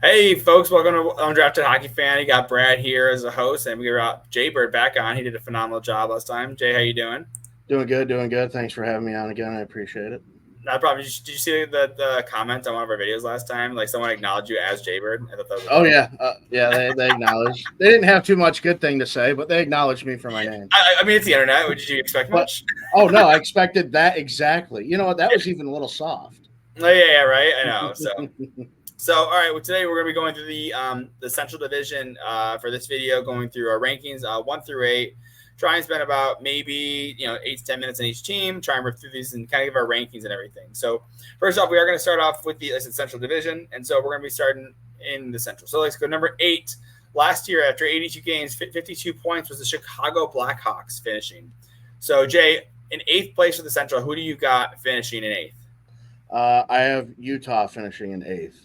Hey, folks, welcome to Undrafted Hockey Fan. You got Brad here as a host, and we got Jay Bird back on. He did a phenomenal job last time. Jay, how you doing? Doing good, doing good. Thanks for having me on again. I appreciate it. Not probably. Did you see the comment on one of our videos last time? Like someone acknowledged you as Jay Bird. I thought that was Oh adorable. yeah, yeah. They acknowledged. They didn't have too much good thing to say, but they acknowledged me for my name. I mean, it's the internet. Did you expect But much? oh no, I expected that exactly. You know what? That was even a little soft. Oh, yeah, right. I know. So all right. Well, today we're going to be going through the Central Division for this video, going through our rankings 1 through 8. Try and spend about maybe 8 to 10 minutes on each team. Try and rip through these and kind of give our rankings and everything. So first off, we are going to start off with the Central Division, and so we're going to be starting in the Central. So let's go number 8. Last year, after 82 games, 52 points was the Chicago Blackhawks finishing. So Jay, in 8th place for the Central, who do you got finishing in 8th? I have Utah finishing in 8th.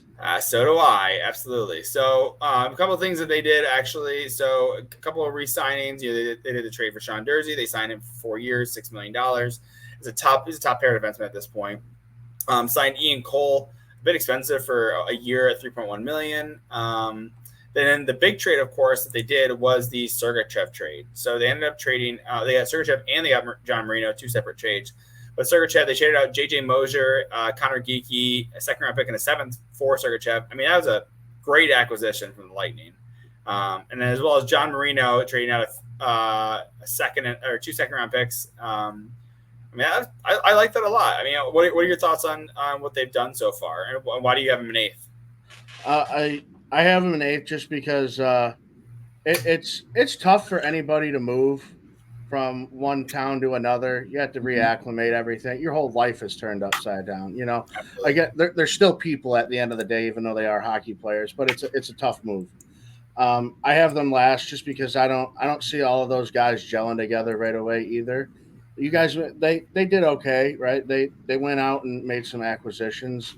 So do I, absolutely. So a couple of things that they did actually. So a couple of re-signings. They did the trade for Sean Durzi. They signed him for 4 years, $6 million. He's a top pair defenseman at this point. Signed Ian Cole, a bit expensive for a year at $3.1 million. Then the big trade, of course, that they did was the Sergachev trade. So they ended up trading. They got Sergachev and they got John Marino, 2 separate trades. But Sergachev, they traded out J.J. Mosier, Connor Geeky, a second-round pick, and a 7th for Sergachev. I mean, that was a great acquisition from the Lightning. And then as well as John Marino trading out a second or 2 second-round picks. I mean, I like that a lot. I mean, what are your thoughts on what they've done so far, and why do you have them in 8th? I have him in 8th just because it's tough for anybody to move from one town to another. You have to reacclimate everything. Your whole life is turned upside down. I Absolutely. get they're still people at the end of the day, even though they are hockey players. But it's a tough move. I have them last just because I don't see all of those guys gelling together right away either. You guys they did okay, right? They went out and made some acquisitions.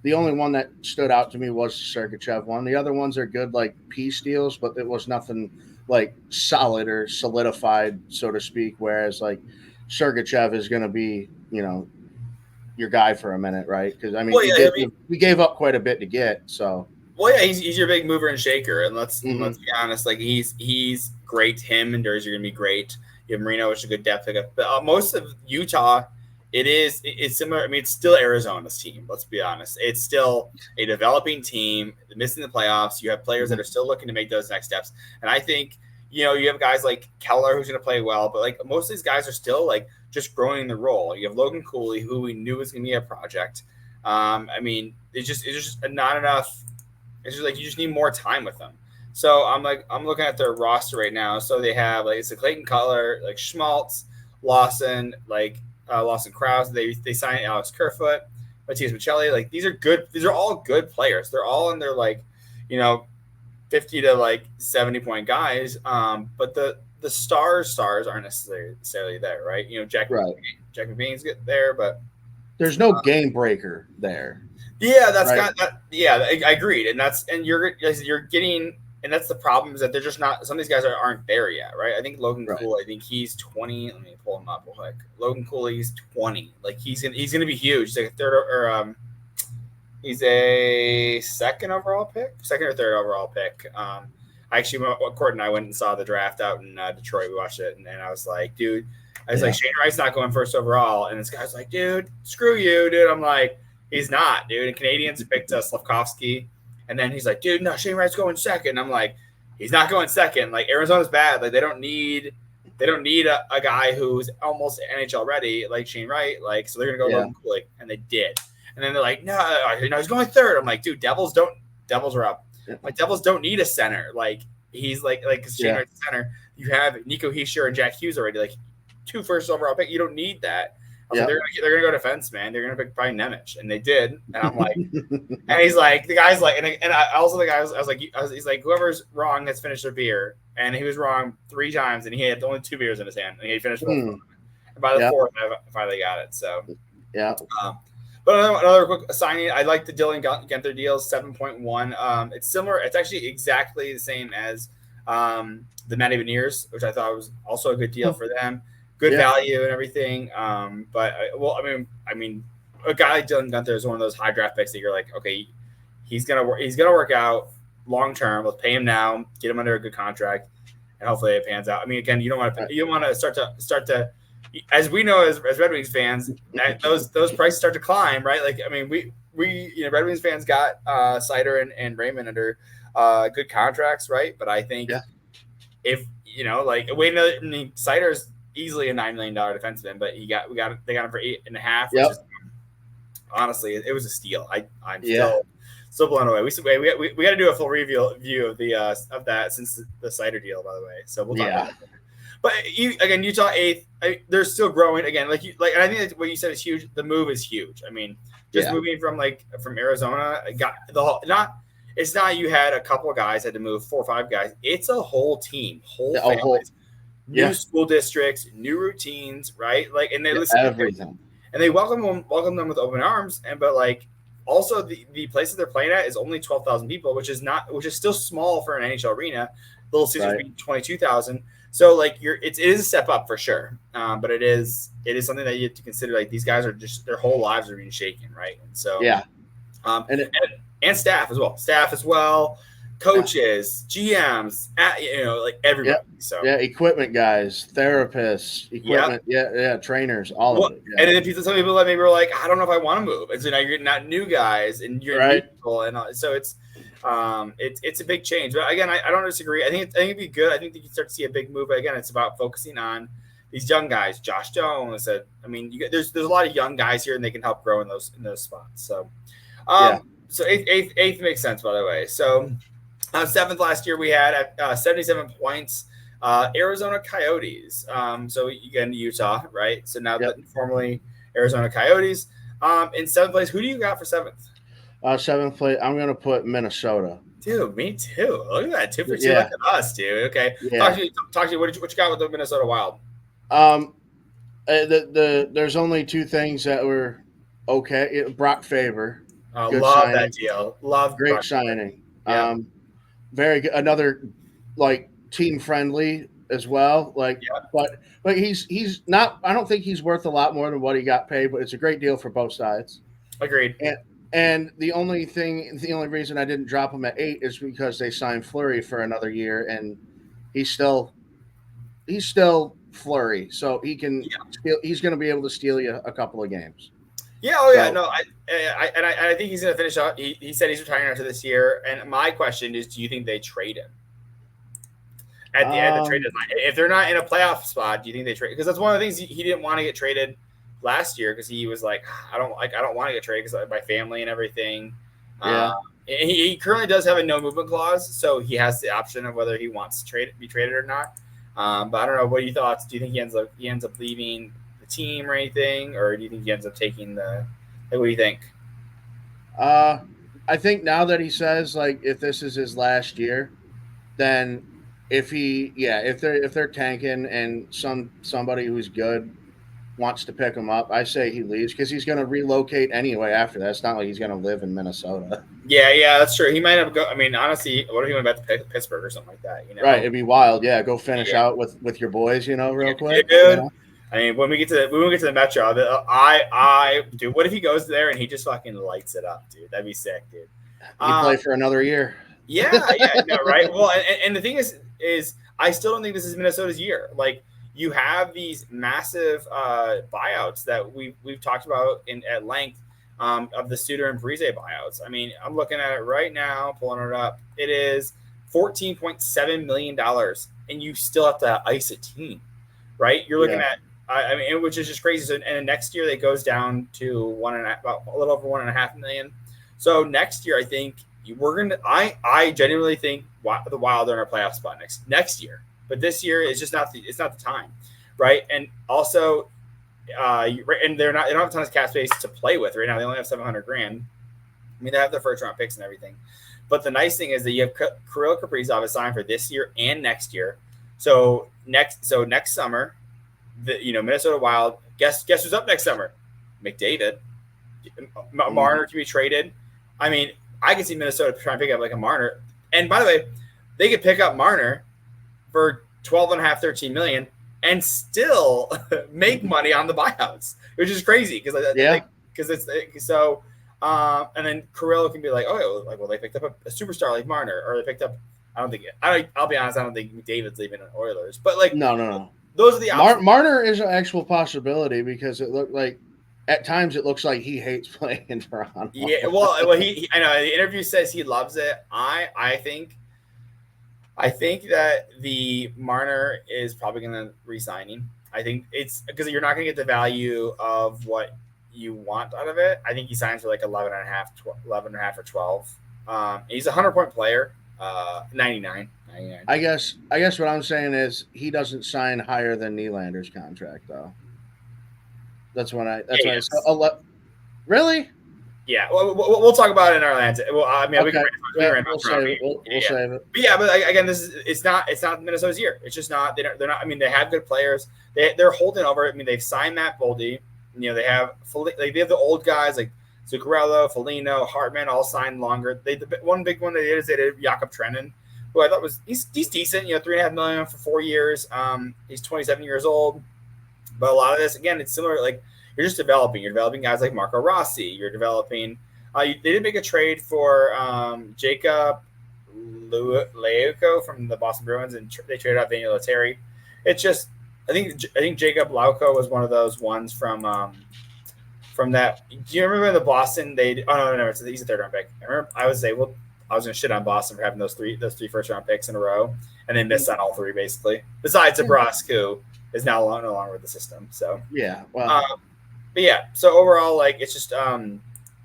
The only one that stood out to me was the Sergachev one. The other ones are good, like piece deals, but it was nothing like solid or solidified, so to speak. Whereas like Sergachev is going to be, your guy for a minute, right? Because I mean, Well, yeah, I mean, we gave up quite a bit to get. So well, yeah, he's your big mover and shaker, and let's hmm be honest, like he's great. Him and Durzi are gonna be great. You have Marino, which is a good depth pickup, but most of Utah, it's similar. I mean, it's still Arizona's team. Let's be honest, it's still a developing team, missing the playoffs. You have players that are still looking to make those next steps, and I think you have guys like Keller who's gonna play well, but like most of these guys are still like just growing the role. You have Logan Cooley, who we knew was gonna be a project. I mean, it's just not enough. It's just like you just need more time with them. So I'm looking at their roster right now. So they have like it's a Clayton Cutler, like Schmaltz, Lawson, like Lawson Krause. They signed Alex Kerfoot, Matthias Michelli. Like these are good. These are all good players. They're all in their like you know 50 to like 70 point guys. But the stars aren't necessarily there, right? right, Jack McBain's get there, but there's no game breaker there, yeah, that's right? kind of, that. Yeah, I agreed, and you're getting, and that's the problem is that they're just not. Some of these guys aren't there yet, right? I think Logan Right. Cool. I think he's 20. Let me pull him up real quick. Logan Cool, he's 20. Like he's gonna be huge. He's like a third or he's a second or third overall pick. Actually, Court and I went and saw the draft out in Detroit. We watched it, and I was like, dude, I was like, Yeah. Shane Wright's not going first overall, and this guy's like, dude, screw you, dude. I'm like, he's not, dude. And Canadians picked Slavkovsky, and then he's like, dude, no, Shane Wright's going second. I'm like, he's not going second. Like Arizona's bad. Like they don't need a guy who's almost NHL ready like Shane Wright. Like so they're gonna go Yeah. Logan Cooley, and they did. And then they're like, no, he's going third. I'm like, dude, Devils are up. Like Devils don't need a center. Like he's like Shane Yeah. Wright's center. You have Nico Hischier and Jack Hughes already. Like 2 first overall pick. You don't need that. I was like, Yeah. they're gonna go defense, man. They're gonna pick probably Nemec, and they did. And I'm like, and he's like, the guy's like, and I also the guy was, I was like, he's like, whoever's wrong has finished their beer, and he was wrong 3 times, and he had only 2 beers in his hand, and he finished both of them. And by the Yeah. fourth, I finally got it. So, Yeah. um, but another quick signing, I like the Dylan Guenther deal, 7.1. It's similar. It's actually exactly the same as the Matty Beniers, which I thought was also a good deal for them. Good Yeah. value and everything. But well, I mean, a guy like Dylan Guenther is one of those high draft picks that you're like, okay, He's gonna work out long term. Let's pay him now, get him under a good contract, and hopefully it pans out. I mean, again, you don't want to start to, as we know as Red Wings fans, those prices start to climb, right? Like, I mean, we Red Wings fans got Seider and Raymond under good contracts, right? But I think if like Seider's easily a $9 million defenseman, but they got him for $8.5, which is honestly it was a steal. I'm still blown away. We got to do a full view of that since the Seider deal, by the way. So we'll talk about that. But Utah 8th. They're still growing again. And I think what you said is huge. The move is huge. I mean, just moving from Arizona, it's not you had a couple of guys had to move 4 or 5 guys. It's a whole team, whole families, new school districts, new routines, right? Like, and they listen to everything, and they welcome them with open arms. But also the place that they're playing at is only 12,000 people, which is still small for an NHL arena. Little Caesars being 22,000. So it is a step up for sure. But it is something that you have to consider. Like, these guys are just, their whole lives are being shaken, right? And so and staff as well, coaches, GMs, everybody. Equipment guys, therapists, trainers, all of it. Yeah. And then some people that maybe were like, I don't know if I want to move. And so now you're not new guys, and you're new people, and so it's a big change. But again, I don't disagree. I think it'd be good. I think you can start to see a big move. But again, it's about focusing on these young guys. Josh Jones. There's a lot of young guys here, and they can help grow in those spots. So, So eighth makes sense, by the way. So 7th last year we had 77 points. Arizona Coyotes. So again, Utah, right? So now formerly Arizona Coyotes. In 7th place, who do you got for 7th? 7th place, I'm going to put Minnesota. Dude, me too. Look at that, 2 for 2. Look at us, dude. Okay, talk to you. What you got with the Minnesota Wild? There's only 2 things that were okay. Brock Faber. Love signing. That deal. Great Brock signing. Yeah. Very good. Another team friendly as well. But he's not. I don't think he's worth a lot more than what he got paid. But it's a great deal for both sides. Agreed. And the only reason I didn't drop him at 8 is because they signed Fleury for another year, and he's still Fleury, so he can. He's going to be able to steal you a couple of games. Yeah. Oh, yeah. No, I think he's going to finish out. He said he's retiring after this year. And my question is, do you think they trade him at the end of the trade deadline? If they're not in a playoff spot, do you think they trade? Because that's one of the things he didn't want to get traded last year, because he was like, I don't want to get traded because of my family and everything. Yeah. He currently does have a no movement clause, so he has the option of whether he wants to be traded or not. But I don't know. What are your thoughts? Do you think he ends up leaving the team or anything, or do you think he ends up taking what do you think? I think now that he says if this is his last year, then if they're tanking and somebody who's good wants to pick him up, I say he leaves, because he's going to relocate anyway after that. It's not like he's going to live in Minnesota. Yeah, that's true. He might have go. I mean, honestly, what if he went back to Pittsburgh or something like that? Right, it'd be wild. Yeah, go finish out with your boys, real quick. Dude. I mean, when we get to the Metro, dude, what if he goes there and he just fucking lights it up, dude? That'd be sick, dude. You play for another year. Yeah, no, right? Well, and the thing is I still don't think this is Minnesota's year. You have these massive buyouts that we've talked about at length of the Suter and Parise buyouts. I mean, I'm looking at it right now, pulling it up. It is $14.7 million, and you still have to ice a team, right? You're looking at, which is just crazy. So, and next year it goes down to a little over $1.5 million. So next year, I think I genuinely think the Wild are in a playoff spot next year. But this year is just not the time, right? And also, and they don't have a ton of cap space to play with right now. They only have $700,000. I mean, they have their first round picks and everything. But the nice thing is that you have Kirill Kaprizov is signed for this year and next year. So next summer, the Minnesota Wild. Guess who's up next summer? McDavid. Marner can be traded. I mean, I can see Minnesota trying to pick up a Marner. And by the way, they could pick up Marner for $12.5, $13 million and still make money on the buyouts, which is crazy because it's so. And then Carrillo can be like, oh, like, well, they picked up a superstar like Marner, or they picked up. I'll be honest. I don't think David's leaving the Oilers, but like, No. those are the options. Marner is an actual possibility because it looked like at times it looks like he hates playing in Toronto. Yeah, well, I know the interview says he loves it. I think that the Marner is probably going to resigning. I think it's because you're not going to get the value of what you want out of it. I think he signs for like 11 and a half, 11 and a half or 12. He's a 100-point player, 99. I guess what I'm saying is he doesn't sign higher than Nylander's contract though. That's when I. That's why. Really? Yeah, we'll talk about it in our lands. Well, I mean, okay. We'll save it. We'll save it. But yeah, but again, it's not Minnesota's year. It's just not. They're not. I mean, they have good players. They're holding over. I mean, they've signed Matt Boldy. You know, they have the old guys like Zuccarello, Foligno, Hartman, all signed longer. The one big one they did is they did Jakob Trenin, who I thought he's decent. You know, $3.5 million for 4 years. He's 27 years old. But a lot of this, again, it's similar. Like, you're just developing. You're developing guys like Marco Rossi. You're developing. They did make a trade for Jacob Lauko from the Boston Bruins, and they traded out Daniel Lettieri. It's just, I think Jacob Lauko was one of those ones from that. Do you remember the Boston? No, he's a third round pick. I remember I was gonna shit on Boston for having those three first round picks in a row, and they missed on all three basically. Besides Zabrosk, who is now no longer with the system. So yeah, well. But yeah, so overall, like, it's just again,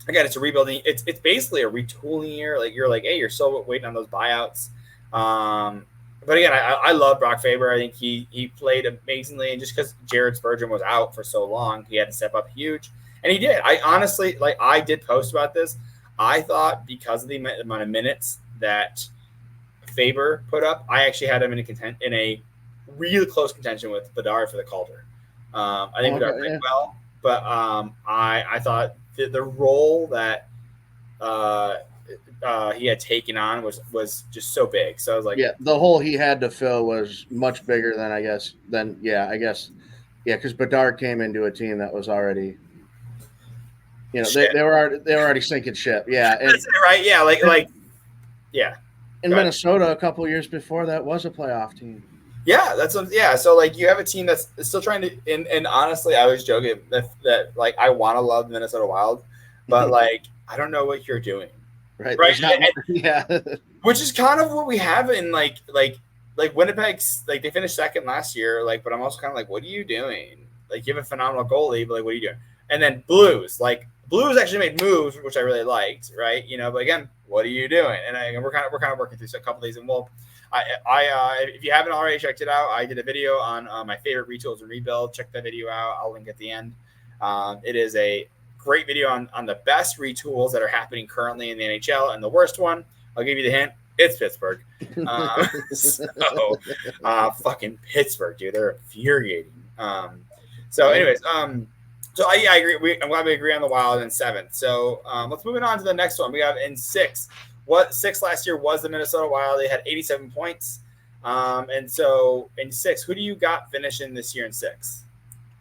it's a rebuilding. It's basically a retooling year. Like, you're like, hey, you're still waiting on those buyouts. But again, I love Brock Faber. I think he played amazingly, and just because Jared Spurgeon was out for so long, he had to step up huge, and he did. I honestly, like, I did post about this. I thought because of the amount of minutes that Faber put up, I actually had him in a really close contention with Bedard for the Calder. I think Bedard played well. But I thought the role that he had taken on was just so big. So I was like, yeah, the hole he had to fill was much bigger than I guess. Because Bedard came into a team that was already, you know, they were already sinking ship. Yeah, and, that's it, right? Yeah, like yeah. In Minnesota, a couple years before that was a playoff team. Yeah, So like, you have a team that's still trying to, and honestly, I was joking that like, I want to love the Minnesota Wild, but like, I don't know what you're doing, right? Yeah, which is kind of what we have in like Winnipeg's. Like, they finished second last year, like, but I'm also kind of like, what are you doing? Like, you have a phenomenal goalie, but like, what are you doing? And then Blues actually made moves, which I really liked, right? You know, but again, what are you doing? And we're kind of working through a couple of these, and we'll. If you haven't already checked it out, I did a video on my favorite retools and rebuild. Check that video out. I'll link at the end. It is a great video on the best retools that are happening currently in the NHL, and the worst one, I'll give you the hint, it's Pittsburgh. Fucking Pittsburgh, dude, they're infuriating. Anyways, so I agree. I'm glad we agree on the Wild in 7th. So let's move on to the next one. We have in 6. What 6 last year was the Minnesota Wild. They had 87 points. And so in 6, who do you got finishing this year in 6?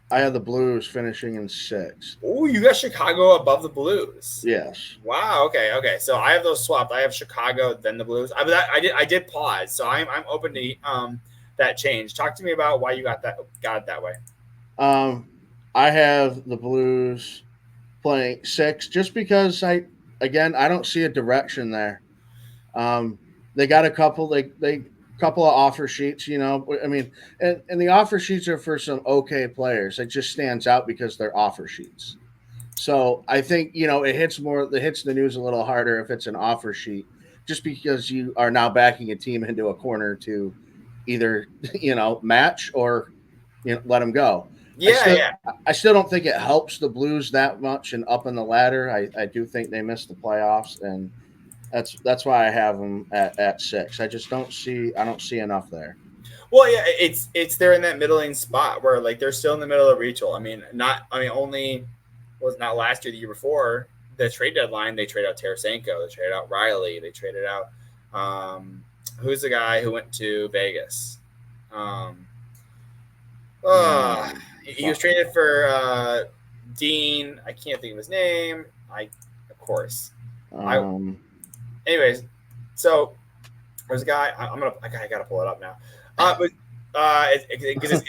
I had the Blues finishing in 6. Oh, you got Chicago above the Blues. Yes. Wow. Okay. So I have those swapped. I have Chicago, then the Blues. I did pause. So I'm open to that change. Talk to me about why you got it that way. I have the Blues playing 6 just because I don't see a direction there. They got a couple couple of offer sheets, you know. I mean, and the offer sheets are for some okay players. It just stands out because they're offer sheets. So I think, you know, it hits the news a little harder if it's an offer sheet, just because you are now backing a team into a corner to either, you know, match or, you know, let them go. I still don't think it helps the Blues that much and up in the ladder. I do think they missed the playoffs, and that's why I have them at 6. I don't see enough there. Well, yeah, it's they're in that middling spot where, like, they're still in the middle of retool. Only was not last year, the year before the trade deadline. They traded out Tarasenko, they traded out Riley, they traded out who's the guy who went to Vegas? He was traded for Dean. I can't think of his name. Of course. Um, Anyways, so there's a guy. I gotta pull it up now. But because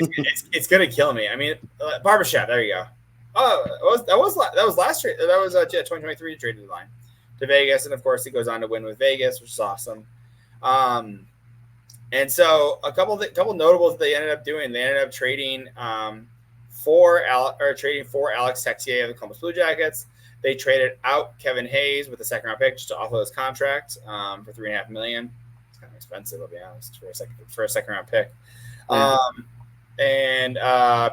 it's gonna kill me. I mean, Barbershop. There you go. Oh, that was last year. That was 2023 trade deadline to Vegas, and of course he goes on to win with Vegas, which is awesome. And so a couple notables they ended up doing. They ended up trading for Alex Texier of the Columbus Blue Jackets. They traded out Kevin Hayes with a second round pick just to offload his contract for $3.5 million. It's kind of expensive, I'll be honest, for a second round pick. And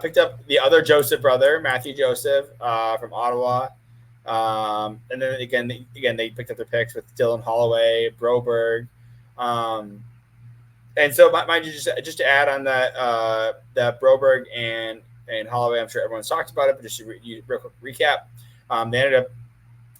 picked up the other Joseph brother, Matthew Joseph, from Ottawa. And then again, they picked up their picks with Dylan Holloway, Broberg. And so, mind you, just to add on that Broberg and Holloway, I'm sure everyone's talked about it, but just to real quick recap, they ended up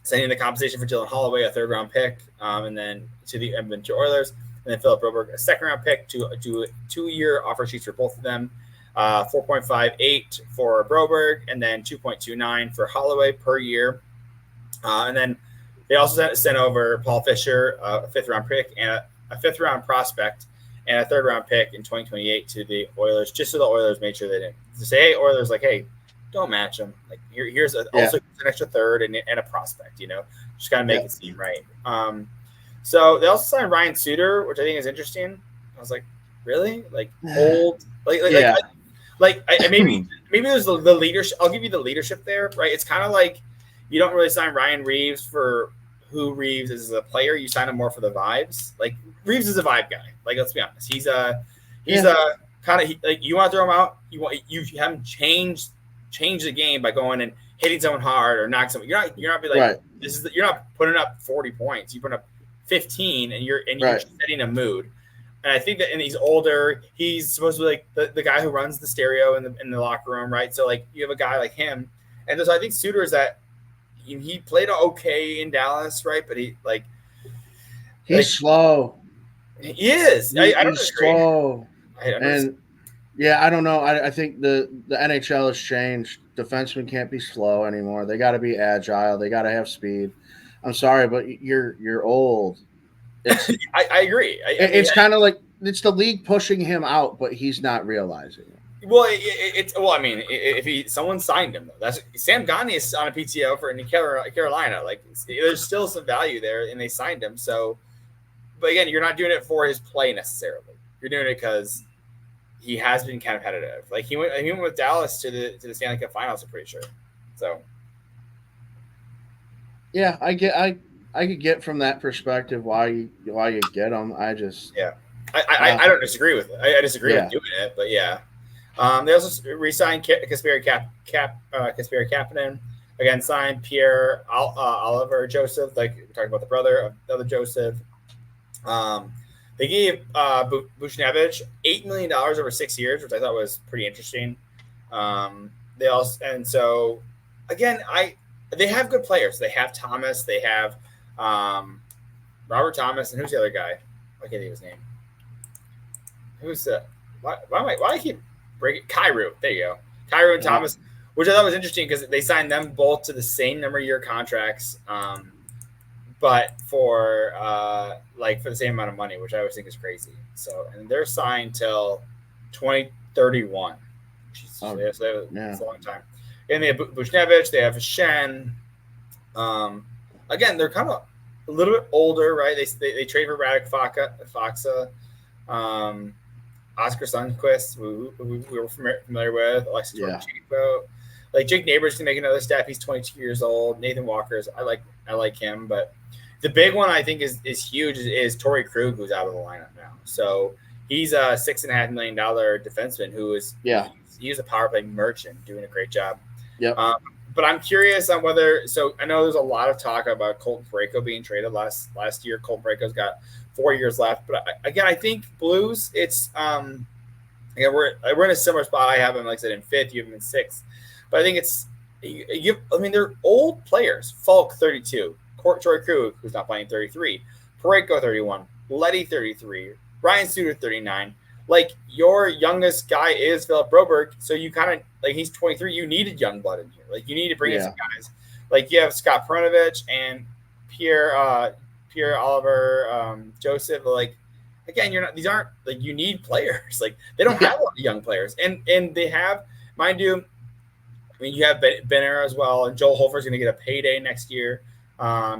sending the compensation for Dylan Holloway, a third round pick, and then to the Edmonton Oilers, and then Philip Broberg, a second round pick to do 2-year offer sheets for both of them, 4.58 for Broberg, and then 2.29 for Holloway per year, and then they also sent over Paul Fisher, a fifth round pick and a fifth round prospect, and a third round pick in 2028 to the Oilers, just so the Oilers made sure they didn't to say, hey, Oilers, like, hey, don't match them. Like, here's also an extra third and a prospect, just kind of make it seem right. So they also signed Ryan Suter, which I think is interesting. I was like, really? Like, old? Maybe there's the leadership. I'll give you the leadership there, right? It's kind of like you don't really sign Ryan Reeves for who Reeves is as a player. You sign him more for the vibes. Like, Reeves is a vibe guy. Like, let's be honest. He's a kind of like, you want to throw him out. You have him change the game by going and hitting someone hard or knock someone. You're not be like, right. You're not putting up 40 points. You put up 15 and you're setting a mood. And I think that, and he's older, he's supposed to be like the guy who runs the stereo in the locker room, right? So like you have a guy like him, and so I think Suter is that he played okay in Dallas, right? But he's slow. He is. I don't disagree. Slow. I don't know. I think the NHL has changed. Defensemen can't be slow anymore. They got to be agile. They got to have speed. I'm sorry, but you're old. I agree. It's kind of like it's the league pushing him out, but he's not realizing it. Well, if someone signed him, though, that's Sam Gagner is on a PTO for Carolina. Like, there's still some value there, and they signed him. So, but again, you're not doing it for his play necessarily. You're doing it because he has been competitive. Like he went with Dallas to the Stanley Cup Finals, I'm pretty sure. So, yeah, I could get from that perspective why you get him. I don't disagree with it. I disagree with doing it, but yeah. They also re-signed Kasperi Kapanen. Again, signed Pierre Oliver Joseph, like we talked about the other Joseph. They gave Buchnevich $8 million over 6 years, which I thought was pretty interesting. They also, and so again, they have good players. They have Thomas. They have Robert Thomas, and who's the other guy? I can't think of his name. Who's the? Why I keep breaking Kyrou? There you go, Kyrou and Thomas, which I thought was interesting because they signed them both to the same number of year contracts, but for the same amount of money, which I always think is crazy. So, and they're signed till 2031. It's a long time. And they have Buchnevich, they have Shen. Again, they're kind of a little bit older, right? They trade for Radek Faksa, Oscar Sundqvist, who we were familiar with, Alexis Torchico. Like Jake Neighbors can make another step. He's 22 years old. Nathan Walker's I like him, but the big one I think is huge is Torrey Krug, who's out of the lineup now. So he's a $6.5 million defenseman who is he's a power play merchant doing a great job. Yep. But I'm curious on whether – so I know there's a lot of talk about Colton Parayko being traded last year. Colton Parayko's got 4 years left. But, again, I think Blues, it's again, we're in a similar spot. I have them, like I said, in fifth. You have them in sixth. But I think it's they're old players. Falk, 32. Troy Krug, who's not playing, 33. Parayko, 31. Leddy, 33. Ryan Suter, 39. Like, your youngest guy is Philip Broberg, so you kind of – like, he's 23. You needed young blood in here. Like, you need to bring in some guys. Like, you have Scott Perunovich, and Pierre Oliver, Joseph. Like again, you're not. These aren't like you need players. Like they don't Yeah, have a lot of young players, and they have, mind you. I mean, you have Benner as well, and Joel Hofer's going to get a payday next year.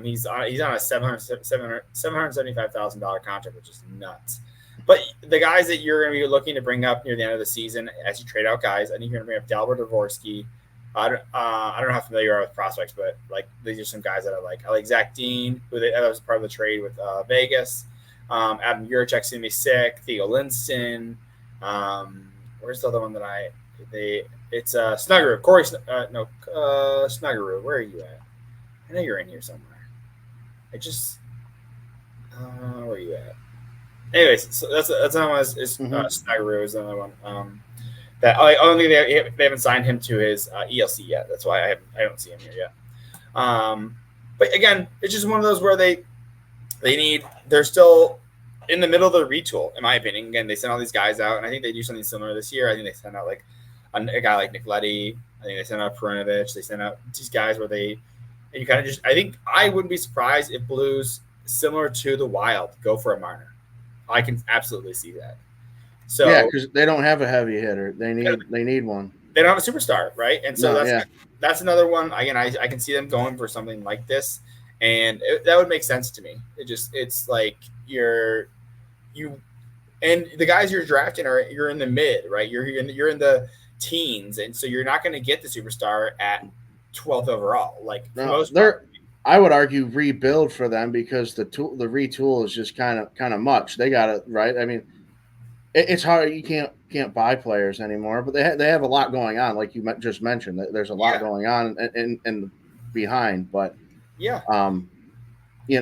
He's on a $775,000 contract, which is nuts. But the guys that you're going to be looking to bring up near the end of the season, as you trade out guys, I think you're going to bring up Dalbert Dvorsky. I don't know how familiar you are with prospects, but like these are some guys that I like. I like Zach Dean, that was part of the trade with Vegas. Adam Juracek's going to be sick. Theo Linston. Where's the other one that it's Snuggerud. Corey, Snuggerud. Where are you at? I know you're in here somewhere. Where are you at? Anyways, so that's another one. Is Snuggerud is another one. That I don't think they haven't signed him to his ELC yet. That's why I don't see him here yet. But again, it's just one of those where they're still in the middle of the retool, in my opinion. Again, they sent all these guys out, and I think they do something similar this year. I think they sent out like a guy like Nick Leddy. I think they sent out Perunovich. They sent out these guys where you kind of just. I think I wouldn't be surprised if Blues, similar to the Wild, go for a Marner. I can absolutely see that. So yeah, because they don't have a heavy hitter. They need one. They don't have a superstar, right? And so that's another one. Again, I can see them going for something like this, and that would make sense to me. It's like and the guys you're drafting you're in the mid, right? You're in the teens, and so you're not going to get the superstar at 12th overall. Like I would argue rebuild for them because the retool is just kind of much. They got it right. I mean, it's hard. You can't buy players anymore, but they have a lot going on, like you just mentioned. There's a lot going on and behind, but yeah. You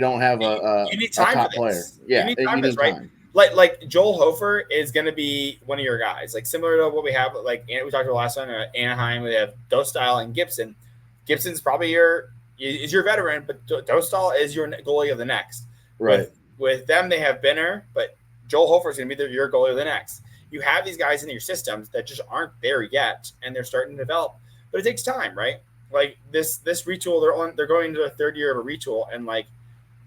don't have you need time top for this. player. Yeah, you need time, right? Like Joel Hofer is going to be one of your guys, like similar to what we have. Like we talked about last time, Anaheim. We have Dostal and Gibson. Gibson's probably your veteran, but Dostal is your goalie of the next. Right. With them, they have Benner, but Joel Hofer is going to be your goalie of the next. You have these guys in your systems that just aren't there yet, and they're starting to develop, but it takes time, right? Like this retool, they're going into the third year of a retool, and like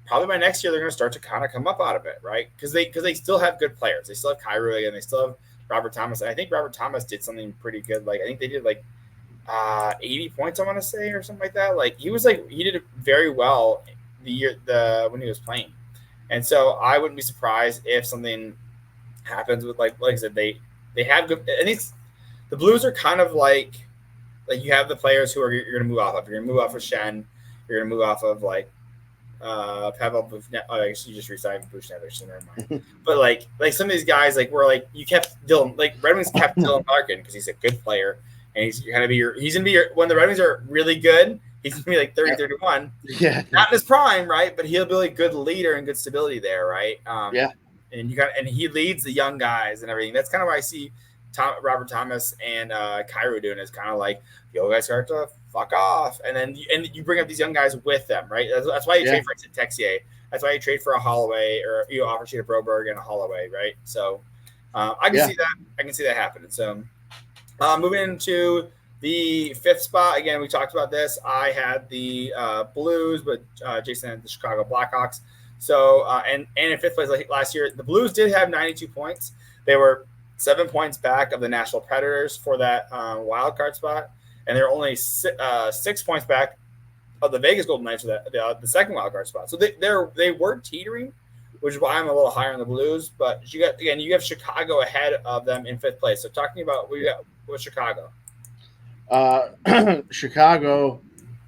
probably by next year they're going to start to kind of come up out of it, right? Because they still have good players. They still have Kyrou, and they still have Robert Thomas. And I think Robert Thomas did something pretty good. Like I think they did like 80 points, I want to say, or something like that. Like he did very well when he was playing, and so I wouldn't be surprised if something happens with like I said they have good. I think the Blues are kind of like you have the players who you're going to move off of. You're going to move off of Shen. You're going to move off of like Pavel Buchnevich. Oh, actually, you just resigned Buchnevich, so never mind. But like some of these guys, like where like you kept Dylan, like Red Wings kept Dylan Larkin because he's a good player, and he's going to be when the Red Wings are really good. He's going to be like 30, 31. Yeah, not in his prime, right? But he'll be a good leader and good stability there, right? And he leads the young guys and everything. That's kind of why I see Robert Thomas and Kyrou doing is kind of like, yo, guys start to fuck off, and then you bring up these young guys with them, right? That's why you trade for Texier. That's why you trade for a Holloway, or you offer Sheeta Broberg and a Holloway, right? So I can see that. I can see that happening. So moving into the fifth spot, again, we talked about this. I had the Blues, but Jason had the Chicago Blackhawks. So and in fifth place last year, the Blues did have 92 points. They were 7 points back of the Nashville Predators for that wild card spot, and they're only 6 points back of the Vegas Golden Knights for the second wild card spot. So they were teetering, which is why I'm a little higher on the Blues. But you have Chicago ahead of them in fifth place. So talking about what you got with Chicago. Chicago,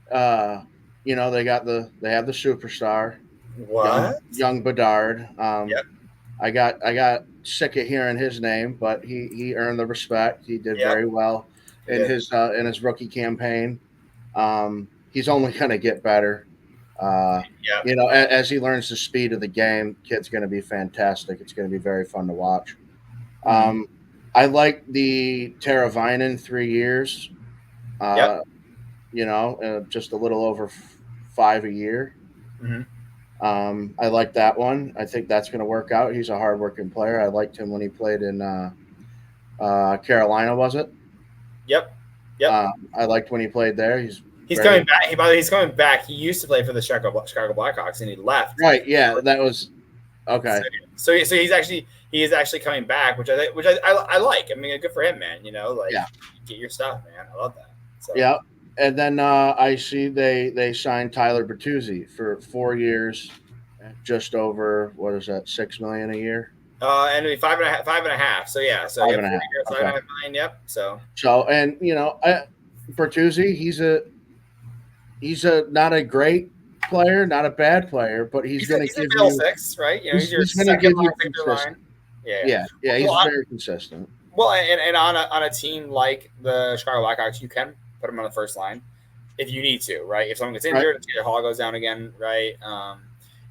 they have the superstar. What? Young Bedard. Yep. I got sick of hearing his name, but he earned the respect. He did very well in his rookie campaign. He's only going to get better. As he learns the speed of the game, kid's going to be fantastic. It's going to be very fun to watch. I like the Teravainen 3 years. Just a little over 5 a year. Mm-hmm. I like that one. I think that's going to work out. He's a hardworking player. I liked him when he played in Carolina, was it? Yep. I liked when he played there. He's He's coming back. By the way, he's coming back. He used to play for the Chicago Blackhawks, and he left. Right. Yeah, that was okay. So he's actually coming back, which I like. I mean, good for him, man. Get your stuff, man. I love that. So. Yeah, and then I see they signed Tyler Bertuzzi for 4 years, just over what is that, $6 million a year? And it'd be five and a half. So yeah, so five yeah, and a half. $5.5 million. Yep. So and Bertuzzi, he's not a great player, not a bad player, but he's going to give you 6, right? He's going to give you consistent. Yeah. He's very consistent. Well, and on a team like the Chicago Blackhawks, you can put him on the first line if you need to, right? If someone gets injured, if your Hall goes down again, right?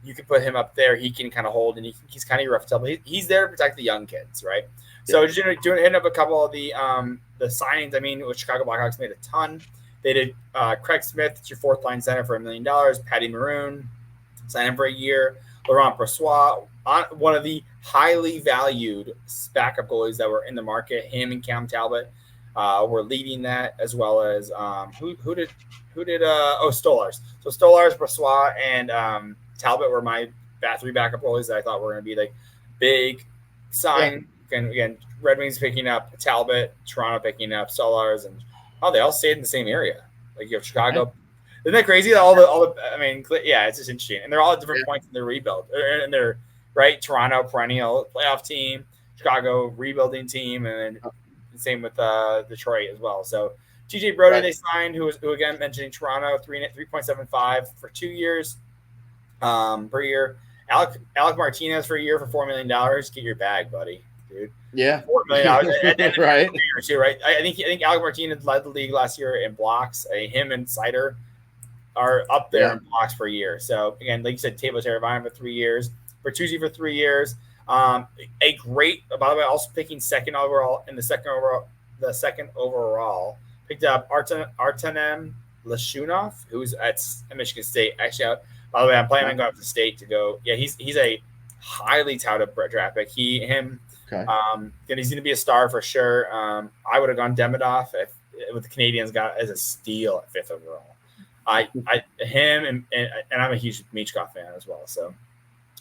You can put him up there. He can kind of hold, and he's kind of your rough double. He's there to protect the young kids, right? So just hitting up a couple of the signings. I mean, with Chicago Blackhawks made a ton. They did Craig Smith, it's your fourth line center for $1 million. Patty Maroon, signed him for a year. Laurent Brossoit, one of the highly valued backup goalies that were in the market. Him and Cam Talbot were leading that, as well as who did Stolars. So Stolars, Brossoit, and Talbot were my three backup goalies that I thought were going to be like big sign. Yeah. And again, Red Wings picking up Talbot, Toronto picking up Stolars, and they all stayed in the same area. Like you have Chicago. Yeah. Isn't that crazy? It's just interesting. And they're all at different points in their rebuild. And they're right. Toronto, perennial playoff team. Chicago, rebuilding team. And then same with Detroit as well. So TJ Brody, they signed, who again, mentioning Toronto, 3.75 for 2 years per year. Alec Martinez for a year for $4 million. Get your bag, buddy. Dude. Yeah. $4 million. Right. Too, right. I think Alec Martinez led the league last year in blocks. Him and Sider are up there in blocks per year. So again, like you said, Teuvo Teravainen for 3 years, Bertuzzi for 3 years. A great, by the way, also picking second overall, picked up Artenem Lashunov, who's at Michigan State. Actually, by the way, I'm planning on going up to state to go. Yeah, he's a highly touted draft pick. He's going to be a star for sure. I would have gone Demidov with the Canadians got as a steal at 5th overall. Him and I'm a huge Michkov fan as well. So,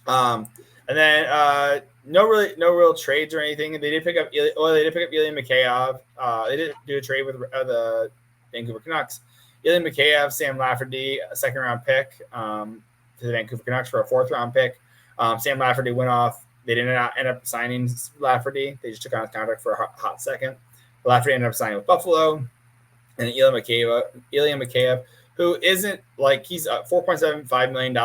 and then no real trades or anything. They did pick up Ilya Mikheyev. They did do a trade with the Vancouver Canucks. Ilya Mikheyev, Sam Lafferty, a 2nd round pick to the Vancouver Canucks for a 4th round pick. Sam Lafferty went off. They didn't end up signing Lafferty. They just took on his contract for a hot second. Lafferty ended up signing with Buffalo. And Ilya Mikheyev, who isn't like he's $4.75 million,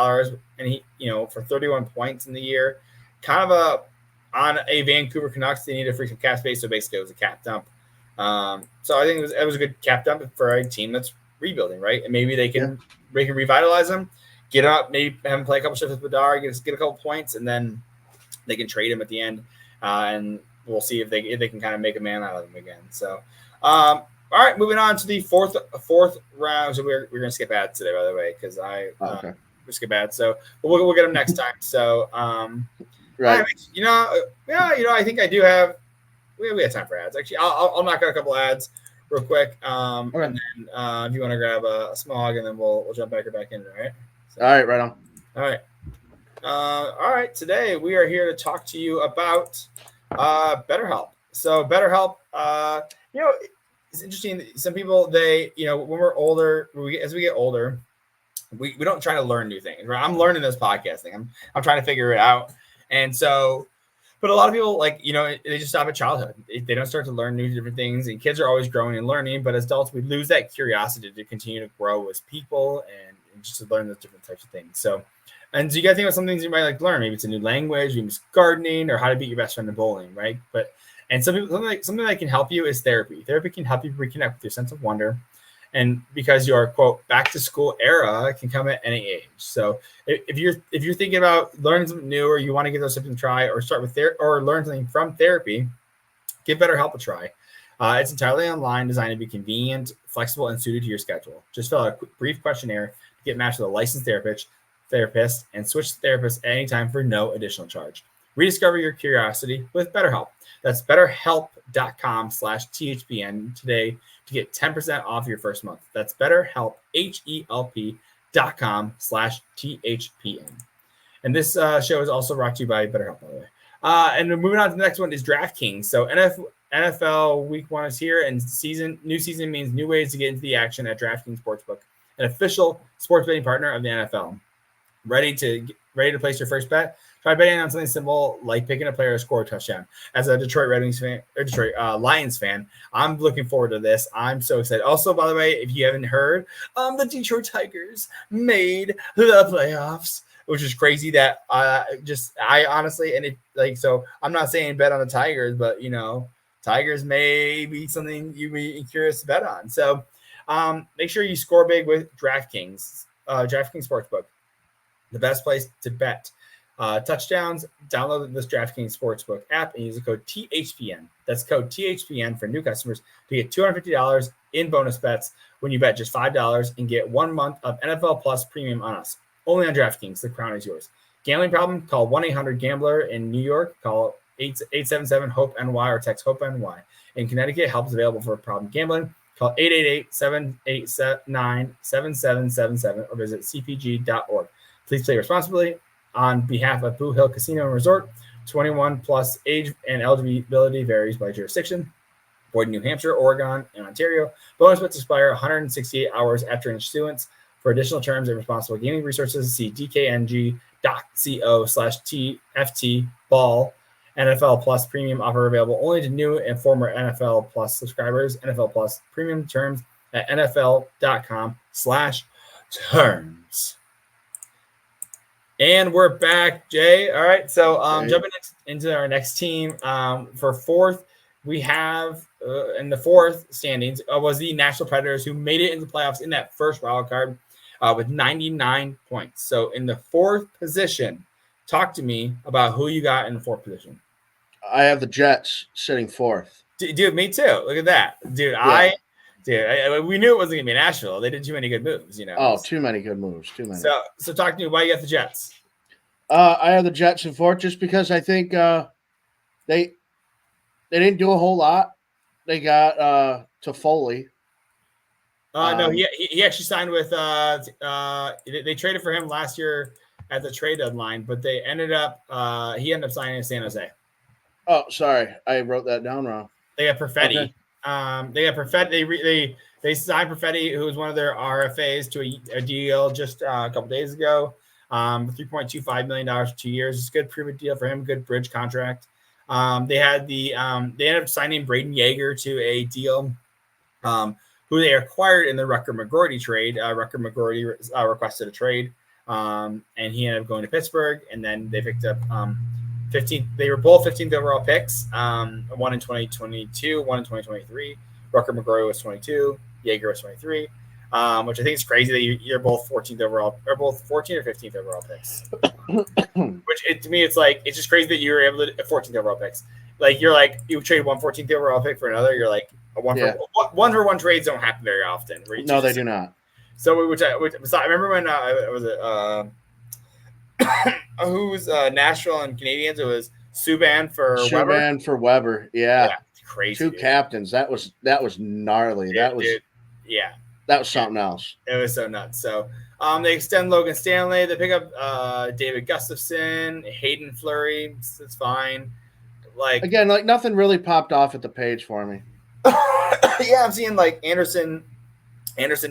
and he, for 31 points in the year, kind of on a Vancouver Canucks, they need a free cap space, so basically it was a cap dump. So I think it was a good cap dump for a team that's rebuilding, right? And maybe they can revitalize him, get up, maybe have him play a couple shifts with Bedard, get a couple points, and then they can trade him at the end, and we'll see if they can kind of make a man out of him again. So, all right, moving on to the fourth round. So we're gonna skip ads today, by the way, because we skip ads. So we'll get them next time. So right, I think I do have. We have time for ads. Actually, I'll knock out a couple ads real quick. And then if you want to grab a smog, and then we'll jump back in. All right. So, all right, right on. All right. All right. Today we are here to talk to you about BetterHelp. So BetterHelp, it's interesting. Some people, when we're older, as we get older, we don't try to learn new things. Right? I'm learning this podcasting. I'm trying to figure it out, and so. But a lot of people, they just stop at childhood. They don't start to learn new different things. And kids are always growing and learning. But as adults, we lose that curiosity to continue to grow as people and just to learn those different types of things. So you got to think about some things you might like to learn. Maybe it's a new language, maybe it's gardening, or how to beat your best friend in bowling, right? And some people, something that can help you is therapy. Therapy can help you reconnect with your sense of wonder. And because your quote back to school era can come at any age. So if you're thinking about learning something new, or you want to give those something a try, or start with or learn something from therapy, give BetterHelp a try. It's entirely online, designed to be convenient, flexible, and suited to your schedule. Just fill out a brief questionnaire to get matched with a licensed therapist, and switch therapists at any time for no additional charge. Rediscover your curiosity with BetterHelp. That's betterhelp.com/THPN today to get 10% off your first month. That's BetterHelp, HELP.com/THPN. And this show is also brought to you by BetterHelp, by the way. And moving on to the next one is DraftKings. So NFL Week 1 is here, and new season means new ways to get into the action at DraftKings Sportsbook, an official sports betting partner of the NFL. Ready to place your first bet? Try betting on something simple like picking a player to score a touchdown. As a Detroit Lions fan, I'm looking forward to this. I'm so excited. Also, by the way, if you haven't heard, the Detroit Tigers made the playoffs, which is crazy. That I honestly, and it so I'm not saying bet on the Tigers, but Tigers may be something you be curious to bet on. So make sure you score big with DraftKings Sportsbook, the best place to bet touchdowns. Download this DraftKings Sportsbook app and use the code THPN. That's code THPN for new customers to get $250 in bonus bets when you bet just $5 and get 1 month of NFL Plus premium on us. Only on DraftKings. The crown is yours. Gambling problem? Call 1-800-GAMBLER. In New York, call 877-HOPE-NY or text HOPE-NY. In Connecticut, help is available for problem gambling. Call 888-789-7777 or visit cpg.org. Please play responsibly. On behalf of Blue Hill Casino and Resort, 21 plus, age and eligibility varies by jurisdiction. Void in New Hampshire, Oregon, and Ontario. Bonus bets expire 168 hours after issuance. For additional terms and responsible gaming resources, see dkng.co/TFT ball. NFL Plus premium offer available only to new and former NFL Plus subscribers. NFL Plus premium terms at nfl.com/terms. And we're back, Jay. All right, so jumping into our next team for fourth, we have in the fourth standings was the Nashville Predators, who made it into the playoffs in that first wild card with 99 points. So in the fourth position, talk to me about who you got in the fourth position. I have the Jets sitting fourth. Dude, me too. Look at that, dude. Yeah. We knew it wasn't gonna be Nashville. They did too many good moves, Oh, too many good moves. Too many. So talk to me. Why you got the Jets? I have the Jets in fourth just because I think they didn't do a whole lot. They got Toffoli. No, he actually signed with. They traded for him last year at the trade deadline, but they ended up. He ended up signing in San Jose. Oh, sorry, I wrote that down wrong. They got Perfetti. Okay. They got Perfetti. They signed Perfetti, who was one of their RFAs, to a deal just a couple days ago. $3.25 million for 2 years. It's a good prove deal for him. Good bridge contract. They ended up signing Braden Yeager to a deal, who they acquired in the Rucker McGroarty trade. Rucker McGroarty requested a trade, and he ended up going to Pittsburgh. And then they picked up 15. They were both 15th overall picks. One in 2022, one in 2023. Rucker McGroarty was 22. Yeager was 23. Which I think is crazy that you're both 14th overall, or both 14 or 15th overall picks. To me, it's just crazy that you were able to 14th overall picks. You trade one 14th overall pick for another. You're like a one for one trades don't happen very often. No, they do not. So I remember when who's Nashville and Canadians? It was Subban for Weber. Yeah, crazy. Two captains. That was gnarly. Dude, that was That was something else. It was so nuts. So they extend Logan Stanley. They pick up David Gustafson, Hayden Fleury. It's fine. Nothing really popped off at the page for me. Yeah, I'm seeing Anderson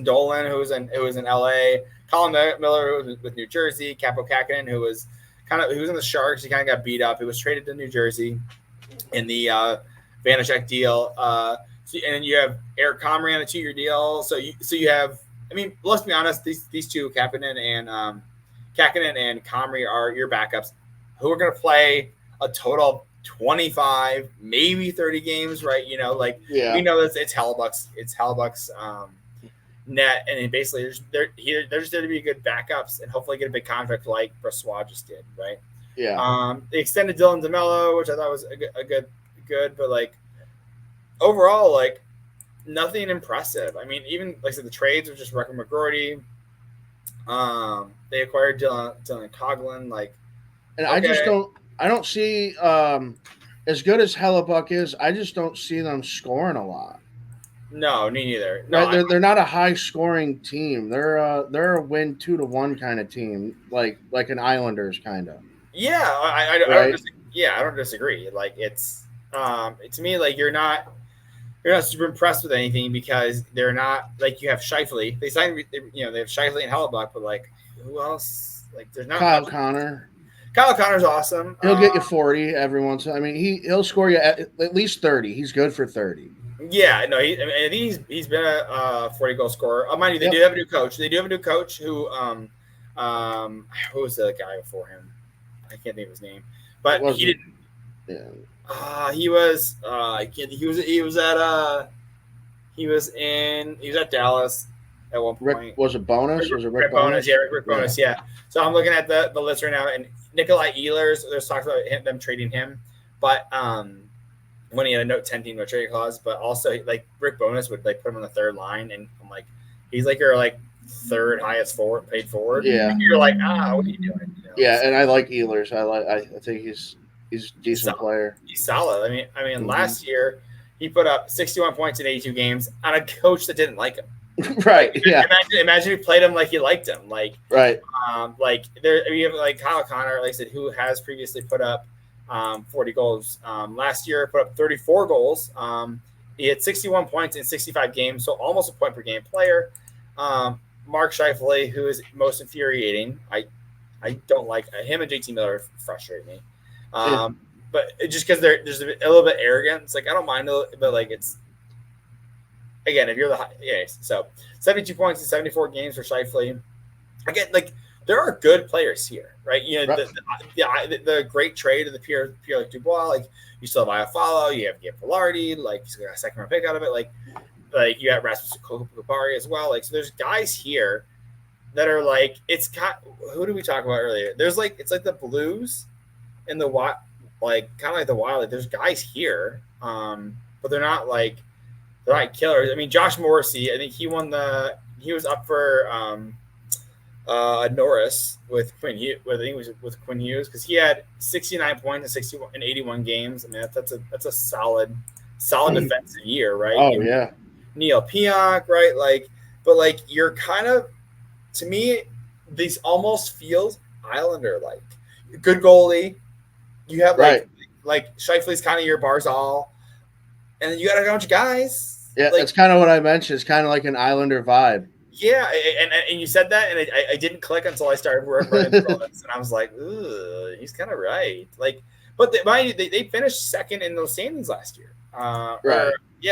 Dolan, who was in LA, Colin Miller, who was with New Jersey, Capo Kakinen, who was in the Sharks. He kind of got beat up. He was traded to New Jersey in the Vanacek deal. And then you have Eric Comrie on a 2-year deal. So you have, let's be honest, these two, Kakinen and Comrie, are your backups who are going to play a total of 25, maybe 30 games, right? We know that it's Hellebuck's net, and basically they're just there to be good backups and hopefully get a big contract like Brossoit just did, right? Yeah. They extended Dylan DeMello, which I thought was a good, but overall, nothing impressive. Even I said, the trades were just Rucker McGroarty. They acquired Dylan Coghlan. And okay. I don't see as good as Hellebuck is. I just don't see them scoring a lot. No, me neither. No, Right? They're not a high scoring team. They're a win 2-1 kind of team, like an Islanders kind of. yeah, I don't Right? yeah, I don't disagree. Like it's to me like you're not super impressed with anything because they're not like you have Shifley. They signed they have Shifley and Hellebuck, but like who else? Like there's not Kyle much. Connor. Kyle Connor's awesome. He'll get you 40 every once. I mean, he'll score you at least 30. He's good for 30. Yeah, no, I think he's been a 40 goal scorer. Mind you, they Yep. do have a new coach. They do have a new coach who was the guy before him? I can't think of his name, but he didn't. Yeah. He was. I can't. He was at Dallas at one point. Rick, was it Bonus? Was it Rick Bonus? Bonus? Yeah, Rick Bonus. Yeah. So I'm looking at the list right now, and Nikolai Ehlers. There's talks about them trading him, but when he had a no 10 team no trade clause, but also like Rick Bonus would like put him on the third line, and I'm like, he's like your like third highest paid forward. Yeah. And you're like, what are you doing? Yeah, and I like Ehlers. I think he's a decent player. He's solid. I mean, last year he put up 61 points in 82 games on a coach that didn't like him. Right. Like, yeah. Imagine he played him like he liked him. Like right. Like there you have like Kyle Connor, like I said, who has previously put up 40 goals. Last year put up 34 goals. He had 61 points in 65 games, so almost a point per game player. Mark Scheifele, who is most infuriating. I don't like him, and JT Miller frustrate me. But just because there's a little bit arrogant. It's like I don't mind it, but like it's again, if you're so 72 points in 74 games for Scheifele. Again, like there are good players here, right? You know, the great trade of the Pierre Dubois, like you still have Iafallo, you have Gabe Velarde, like he's got a second round pick out of it, like you got Rasmus Kupari as well. Like so there's guys here that are like who did we talk about earlier? There's like it's like the Blues and the like kind of like the Wild. Like there's guys here, but they're not killers. I mean, Josh Morrissey, I think he was up for Norris with Quinn Hughes. I think it was with Quinn Hughes because he had 69 points in 81 games. I mean, that's a solid defensive year, right? Oh yeah. Neil Pionk, right? Like, but like you're kind of, to me, these almost feels Islander like. Good goalie. You have like Scheifele's kind of your Barzal, and then you got a bunch of guys. Yeah, that's kind of what I mentioned. It's kind of like an Islander vibe. Yeah, and you said that, and I didn't click until I started running through all this, and I was like, "Ooh, he's kind of right." Like, but they finished second in the standings last year.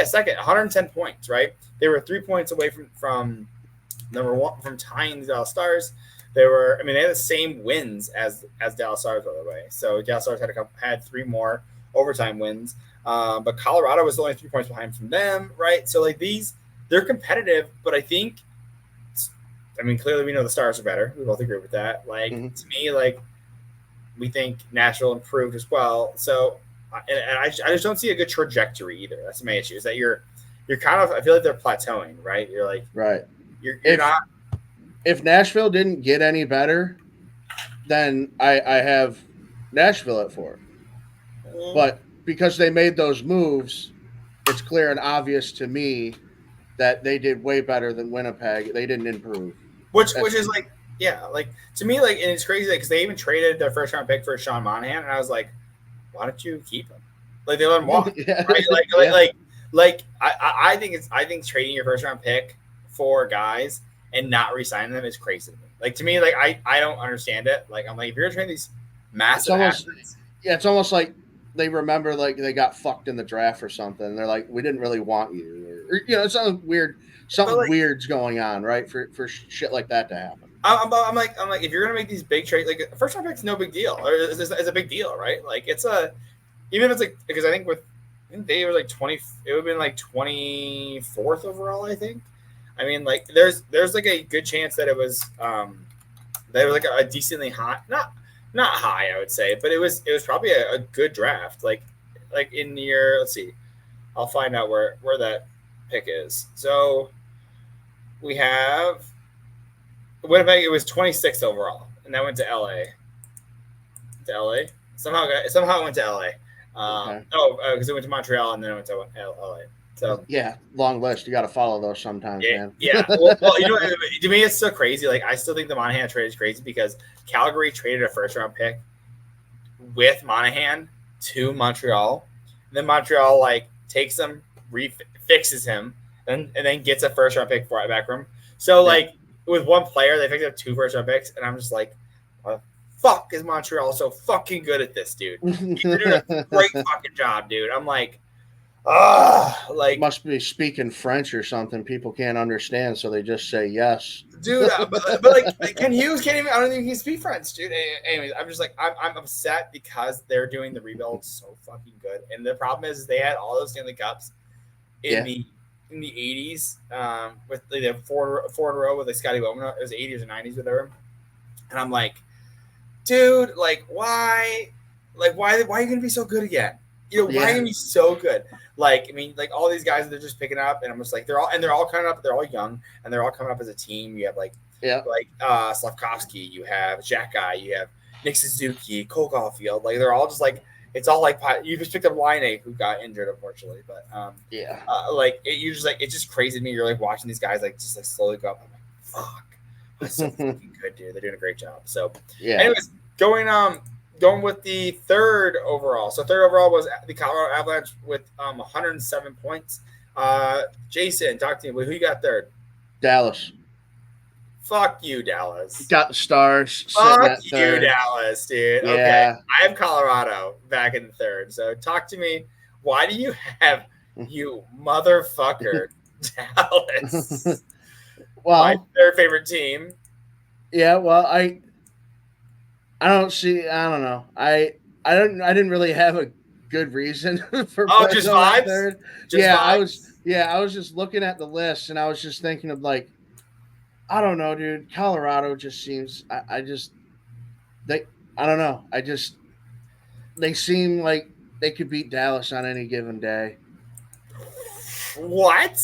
Second, 110 points. Right, they were 3 points away from number one from tying the Dallas Stars. They had the same wins as Dallas Stars, by the way. So Dallas Stars had 3 more overtime wins, but Colorado was only 3 points behind from them. Right, so like they're competitive, but I think. I mean, clearly we know the Stars are better. We both agree with that. Like to me, like we think Nashville improved as well. So, and I just don't see a good trajectory either. That's my issue. Is that you're kind of I feel like they're plateauing, right? You're like You're not. If Nashville didn't get any better, then I have Nashville at 4. But because they made those moves, it's clear and obvious to me that they did way better than Winnipeg. They didn't improve. Which is like, yeah, like to me, like, and it's crazy because they even traded their first round pick for Sean Monahan, and I was like, why don't you keep him? Like they let him walk, right? I think trading your first round pick for guys and not re-signing them is crazy to me. Like to me, like I don't understand it. Like I'm like, if you're trading these massive assets, it's almost like they remember like they got fucked in the draft or something. They're like, we didn't really want you, or something weird. Something weird's going on, right? For shit like that to happen. I'm like, if you're gonna make these big trades, like first round pick's no big deal, or it's a big deal, right? Like even if it's like because I think they were like 20, it would have been like 24th overall, I think. I mean, like there's like a good chance that it was they were like a decently high, not high, I would say, but it was probably a good draft. Like in your, let's see, I'll find out where that pick is. So we have Winnipeg. It was 26th overall, and that went to LA. To LA. Somehow it went to LA. Okay. Because it went to Montreal and then it went to LA. So Yeah, long list. You got to follow those sometimes, yeah, man. yeah. Well, to me, it's so crazy. Like, I still think the Monahan trade is crazy because Calgary traded a first round pick with Monahan to Montreal. And then Montreal takes him, fixes him, and then gets a first round pick for it back from him. So with one player, they picked up 2 first round picks, and I'm just like, what the fuck is Montreal so fucking good at this, dude? They're doing a great fucking job, dude. I'm like, must be speaking French or something. People can't understand, so they just say yes. Dude, but Ken Hughes can't even. I don't think he can speak French, dude. Anyways, I'm just like I'm upset because they're doing the rebuild so fucking good, and the problem is they had all those Stanley Cups in the 80s, with the four in a row with Scotty Bowman. It was 80s or 90s with them, and I'm like, dude, why are you gonna be so good again? Why are you gonna be so good? All these guys that they're just picking up, and I'm just like, they're all coming up. They're all young, and they're all coming up as a team. You have Slavkovsky, you have Xhekaj, you have Nick Suzuki, Cole Caulfield. They're all just it's all you just picked up Line who got injured, unfortunately. But it's just crazy to me. You're watching these guys slowly go up. I'm like, fuck, that's so fucking good, dude. They're doing a great job. So anyways, going with the third overall. So third overall was the Colorado Avalanche with 107 points. Jason, talk to me. Who you got third? Dallas. Fuck you, Dallas. Got the Stars. Fuck you, Dallas, dude. Yeah. Okay, I have Colorado back in the third. So talk to me. Why do you have you motherfucker Dallas? Well, my third favorite team. Yeah, well, I don't see. I don't know. I didn't really have a good reason for putting just them vibes. Third. Just vibes. I I was just looking at the list and I was just thinking of I don't know, dude. Colorado just seems. I don't know. They seem like they could beat Dallas on any given day. What?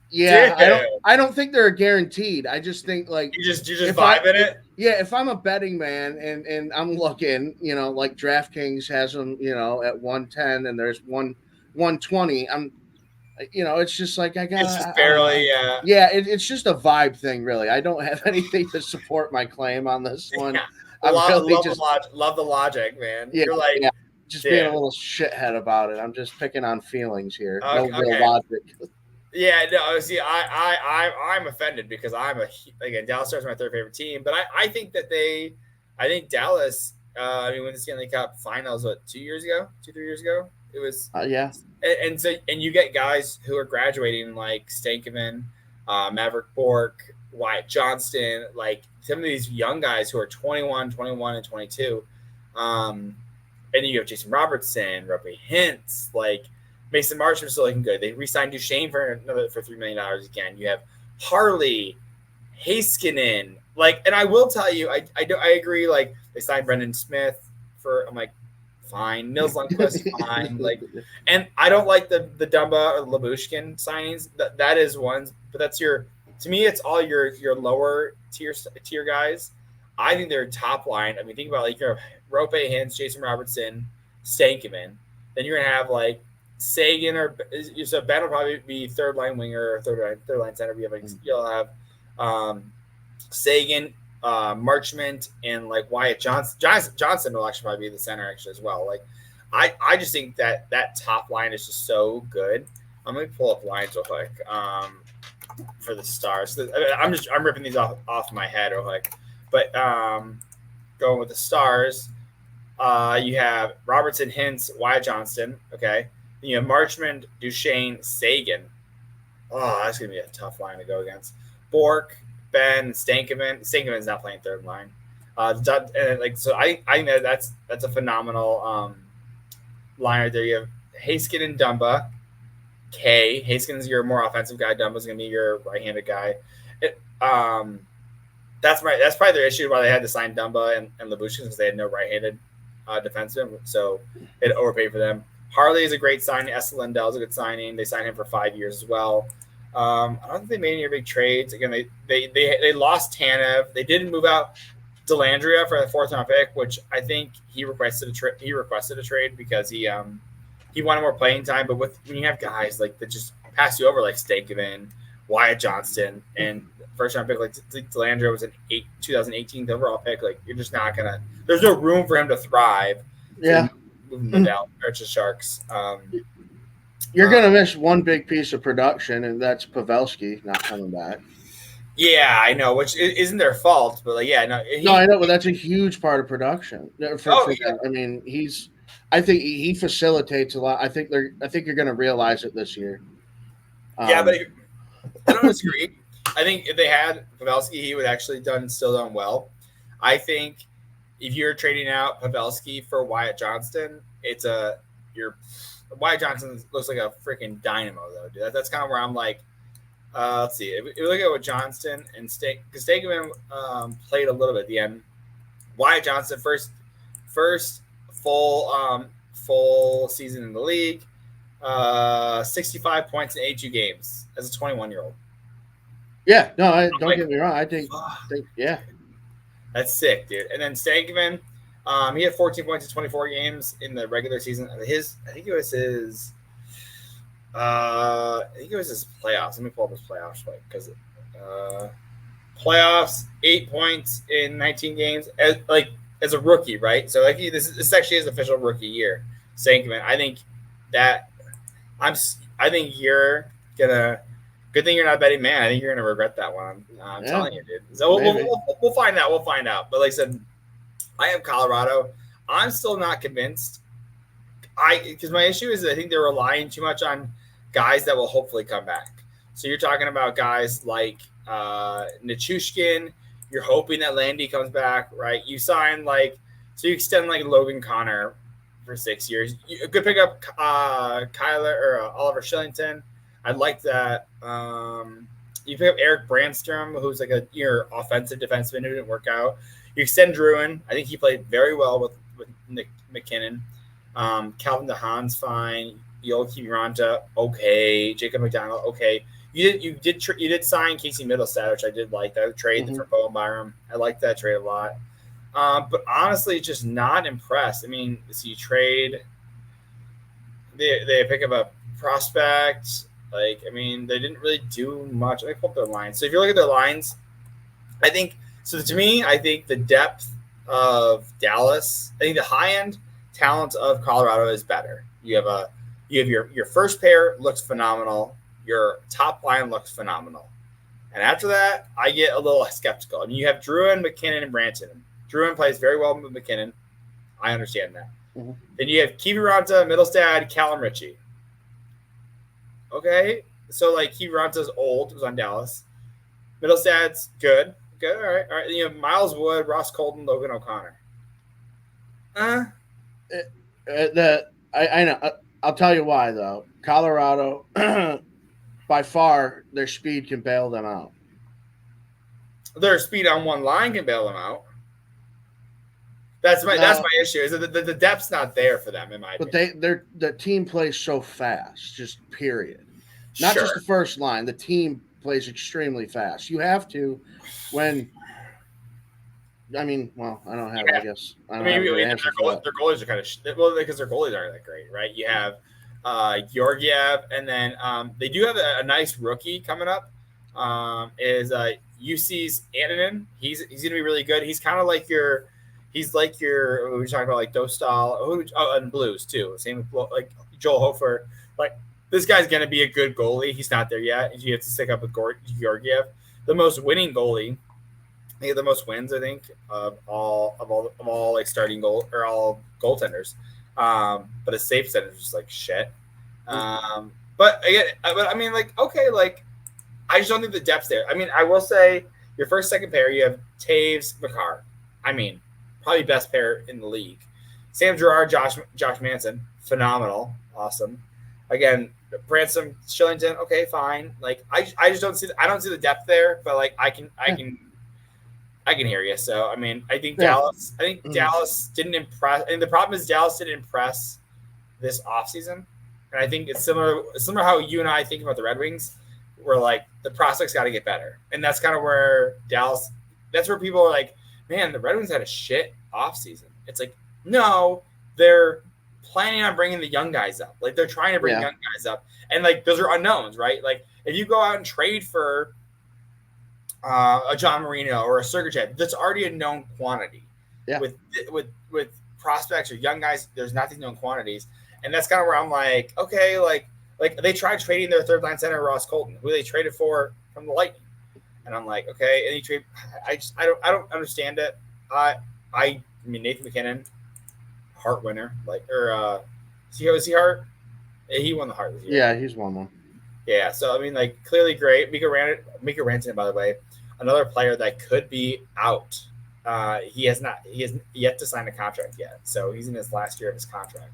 Yeah, dude. I don't think they're guaranteed. I just think you just vibe in it. Yeah, if I'm a betting man and I'm looking, DraftKings has them, at 110 and there's 120. It's just I got. It's just barely, yeah. It's just a vibe thing, really. I don't have anything to support my claim on this one. Yeah. Love the logic, man. Yeah, You're just being a little shithead about it. I'm just picking on feelings here. Okay, no real logic. Yeah, no. See, I'm offended because Dallas Stars are my third favorite team, but I think that I think Dallas. Won the Stanley Cup Finals 3 years ago. It was and you get guys who are graduating like Stankoven, Maverick Bork, Wyatt Johnston, some of these young guys who are 21, and 22. And you have Jason Robertson, Robbie Hintz, Mason Marchment still looking good. They re-signed Duchesne for $3 million again. You have Harley, Heiskanen, and I will tell you, I agree. They signed Brendan Smith for, I'm fine. Nils Lundqvist, fine. And I don't like the Dumba or Lyubushkin signings. That is one, but that's to me, it's all your lower tier guys. I think they're top line. I mean, think about your Rope Hintz, Jason Robertson, Stankoven. Then you're gonna have Sagan so Ben will probably be third line winger or third line center. You'll have Sagan, Marchment, and Wyatt Johnson. Johnson will actually probably be the center as well. I just think that top line is just so good. I'm gonna pull up lines real quick for the Stars. I'm ripping these off my head real quick, but going with the Stars, you have Robertson, Hintz, Wyatt Johnston. Okay. Then you have Marchment, Duchesne, Sagan. Oh, that's going to be a tough line to go against. Bork, Ben, Stankoven. Stankoven's not playing third line. So I think that's a phenomenal line right there. You have Heiskanen and Dumba. Haskins your more offensive guy. Dumba's going to be your right-handed guy. That's probably their issue why they had to sign Dumba and Lyubushkin because they had no right-handed defenseman. So it overpaid for them. Harley is a great signing. Esa Lindell is a good signing. They signed him for 5 years as well. I don't think they made any big trades. Again, they lost Tanev. They didn't move out Delandria for the 4th-round pick, which I think he requested a trade because he wanted more playing time. But when you have guys like that just pass you over, like Stankoven, Wyatt Johnston, and first-round pick like Delandria was an 2018 overall pick, like you're just not gonna. There's no room for him to thrive. Yeah, moving him down or to Sharks. You're gonna miss one big piece of production, and that's Pavelski not coming back. Yeah, I know, which isn't their fault, but like, yeah, no, I know, but that's a huge part of production for yeah. them. I mean, I think he facilitates a lot. I think you're going to realize it this year. Yeah, but I don't disagree. I think if they had Pavelski, he would actually still done well. I think if you're trading out Pavelski for Wyatt Johnston, Wyatt Johnston looks like a freaking dynamo, though, dude. That's kind of where I'm like, let's see. If you look at what Johnston and because Stankoven played a little bit at the end. Wyatt Johnston first full season in the league, 65 points in 82 games as a 21-year-old. Yeah, no, don't get me wrong. I think yeah, that's sick, dude. And then Stankoven, he had 14 points in 24 games in the regular season. I think it was his playoffs. Let me pull up his playoffs because playoffs, 8 points in 19 games as a rookie, right? So like this actually his official rookie year. Stankoven, I think you're gonna. Good thing you're not a betting man. I think you're gonna regret that one. I'm telling you, dude. So we'll find out. We'll find out. But like I said, I have Colorado. I'm still not convinced. Because my issue is I think they're relying too much on guys that will hopefully come back. So you're talking about guys like Nichushkin. You're hoping that Landy comes back, right? You sign you extend like Logan Connor for 6 years. You could pick up Kyler or Oliver Shillington. I like that. You pick up Eric Brandstrom, who's like your offensive defenseman who didn't work out. You extend Druin. I think he played very well with Nick McKinnon. Calvin DeHaan's fine. Yoel Kiviranta, okay. Jacob McDonald, okay. You did sign Casey Middlestad, which I did like. That trade for Bowen Byram. I like that trade a lot. But honestly, just not impressed. I mean, so you trade. They pick up a prospect. Like, I mean, they didn't really do much. Let me pull up their lines. So if you look at their lines, I think to me, I think the depth of Dallas, I think the high end talent of Colorado is better. You have your first pair looks phenomenal. Your top line looks phenomenal. And after that, I get a little skeptical. I mean, you have Druin, McKinnon, and Branson. Druin plays very well with McKinnon. I understand that. Mm-hmm. Then you have Kiviranta, Middlestad, Callum Ritchie. Okay, so like Kiviranta's old, was on Dallas. Middlestad's good. All right. You have Miles Wood, Ross Colton, Logan O'Connor. I know. I'll tell you why though. Colorado, by far, their speed can bail them out. Their speed on one line can bail them out. That's my issue. Is that the depth's not there for them in my opinion. But the team plays so fast, just period. Not just the first line. The team plays extremely fast. You have to when. I mean, well, I don't have. I guess. I mean, their goalies are kind of because their goalies aren't that great, right? You have Georgiev, and then they do have a nice rookie coming up. Is UC's Antonin. He's going to be really good. He's kind of like your. He's like your. We were talking about like Dostal, and Blues too. Same with like Joel Hofer. Like this guy's going to be a good goalie. He's not there yet. You have to stick up with Georgiev, the most winning goalie. He had the most wins, I think, of all like starting goal or all goaltenders. But his save percentage is just like shit. But I mean, like, okay, like I just don't think the depth's there. I mean, I will say your first, second pair, you have Taves, Makar. I mean, probably best pair in the league. Sam Girard, Josh Manson, phenomenal, awesome. Again, Branson, Shillington, okay, fine. Like I just don't see the depth there, but like I can hear you. So I mean, I think Dallas. I think Dallas didn't impress. And the problem is Dallas didn't impress this offseason. And I think it's similar how you and I think about the Red Wings, where like the prospects got to get better, and that's kind of where Dallas. That's where people are like man, the Red Wings had a shit offseason. It's like, no, they're planning on bringing the young guys up. Like, they're trying to bring young guys up. And, like, those are unknowns, right? Like, if you go out and trade for a John Marino or a Sergachev, that's already a known quantity. Yeah. With prospects or young guys, there's not these known quantities. And that's kind of where I'm like, okay, like they tried trading their third line center, Ross Colton, who they traded for from the Lightning. And I'm like, okay, any trade, I don't understand it. I mean, Nathan McKinnon, Hart winner, was he Hart? He won the Hart this year. Yeah, he's won one. Yeah, so I mean, like, clearly great. Mika Rantanen, by the way, another player that could be out. He has yet to sign a contract yet, so he's in his last year of his contract.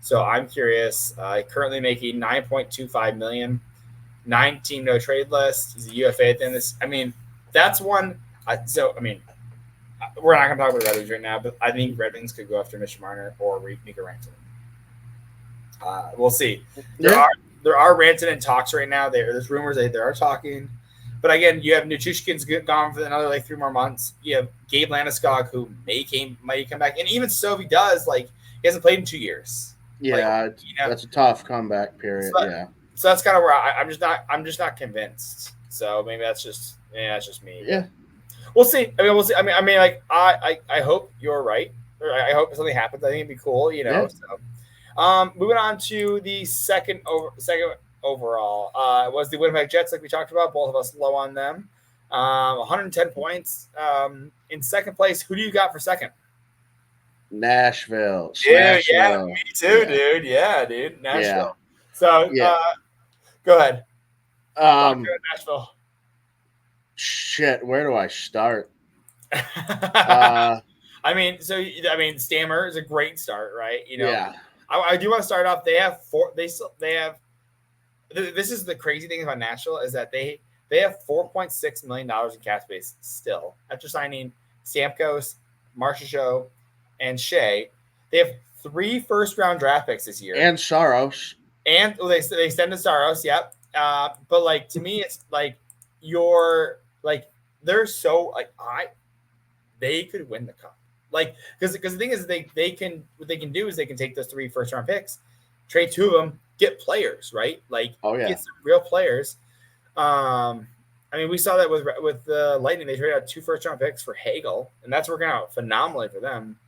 So I'm curious. Currently making $9.25 million, 9-team no trade list. He's a UFA at the end of this. I mean, that's one. I mean, we're not going to talk about the Red Wings right now, but I think Red Wings could go after Mitch Marner or Mika Rantanen. We'll see. There are Rantanen talks right now. There's rumors that they are talking. But again, you have Nichushkin's gone for another like 3 more months. You have Gabe Landeskog, who might come back. And even so, if he does, like, he hasn't played in 2 years. Yeah, that's a tough comeback period. So that's kind of where I'm just not convinced. So maybe that's just me. Yeah. We'll see. I mean, we'll see. I mean, like, I hope you're right. Or I hope something happens. I think it'd be cool, Yeah. So, moving on to the second overall was the Winnipeg Jets, like we talked about. Both of us low on them. 110 points. In second place, who do you got for second? Nashville. Yeah, me too, dude. Yeah, dude. Nashville. Yeah. So, go ahead. Nashville. Shit, where do I start? I mean, Stammer is a great start, right? Yeah. I do want to start off. They have four. They have. This is the crazy thing about Nashville is that they have $4.6 million in cap space still after signing Stamkos, Marchessault, and Shea. They have 3 first-round draft picks this year and Saros. And they extended Saros. Yep. But like, to me, it's like they're so like they could win the cup. Like, because the thing is, they can do is they can take those 3 first-round picks, trade 2 of them, get players, right? Like, get some real players. I mean, we saw that with the Lightning. They traded out 2 first-round picks for Hagel, and that's working out phenomenally for them.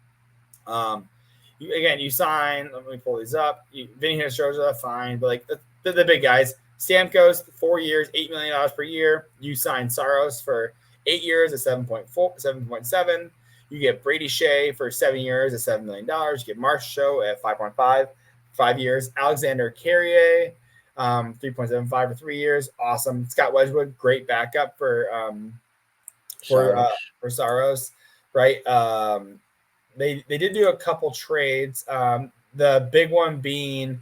You sign. Let me pull these up. Vinny Hinostroza, fine, but like the big guys. Stamkos, 4 years, $8 million per year. You sign Saros for 8 years at 7.7. You get Brady Shea for 7 years at $7 million. You get Marchessault at 5.5, 5 years. Alexander Carrier, 3.75 for 3 years. Awesome. Scott Wedgwood, great backup for Saros, right? They did do a couple trades. The big one being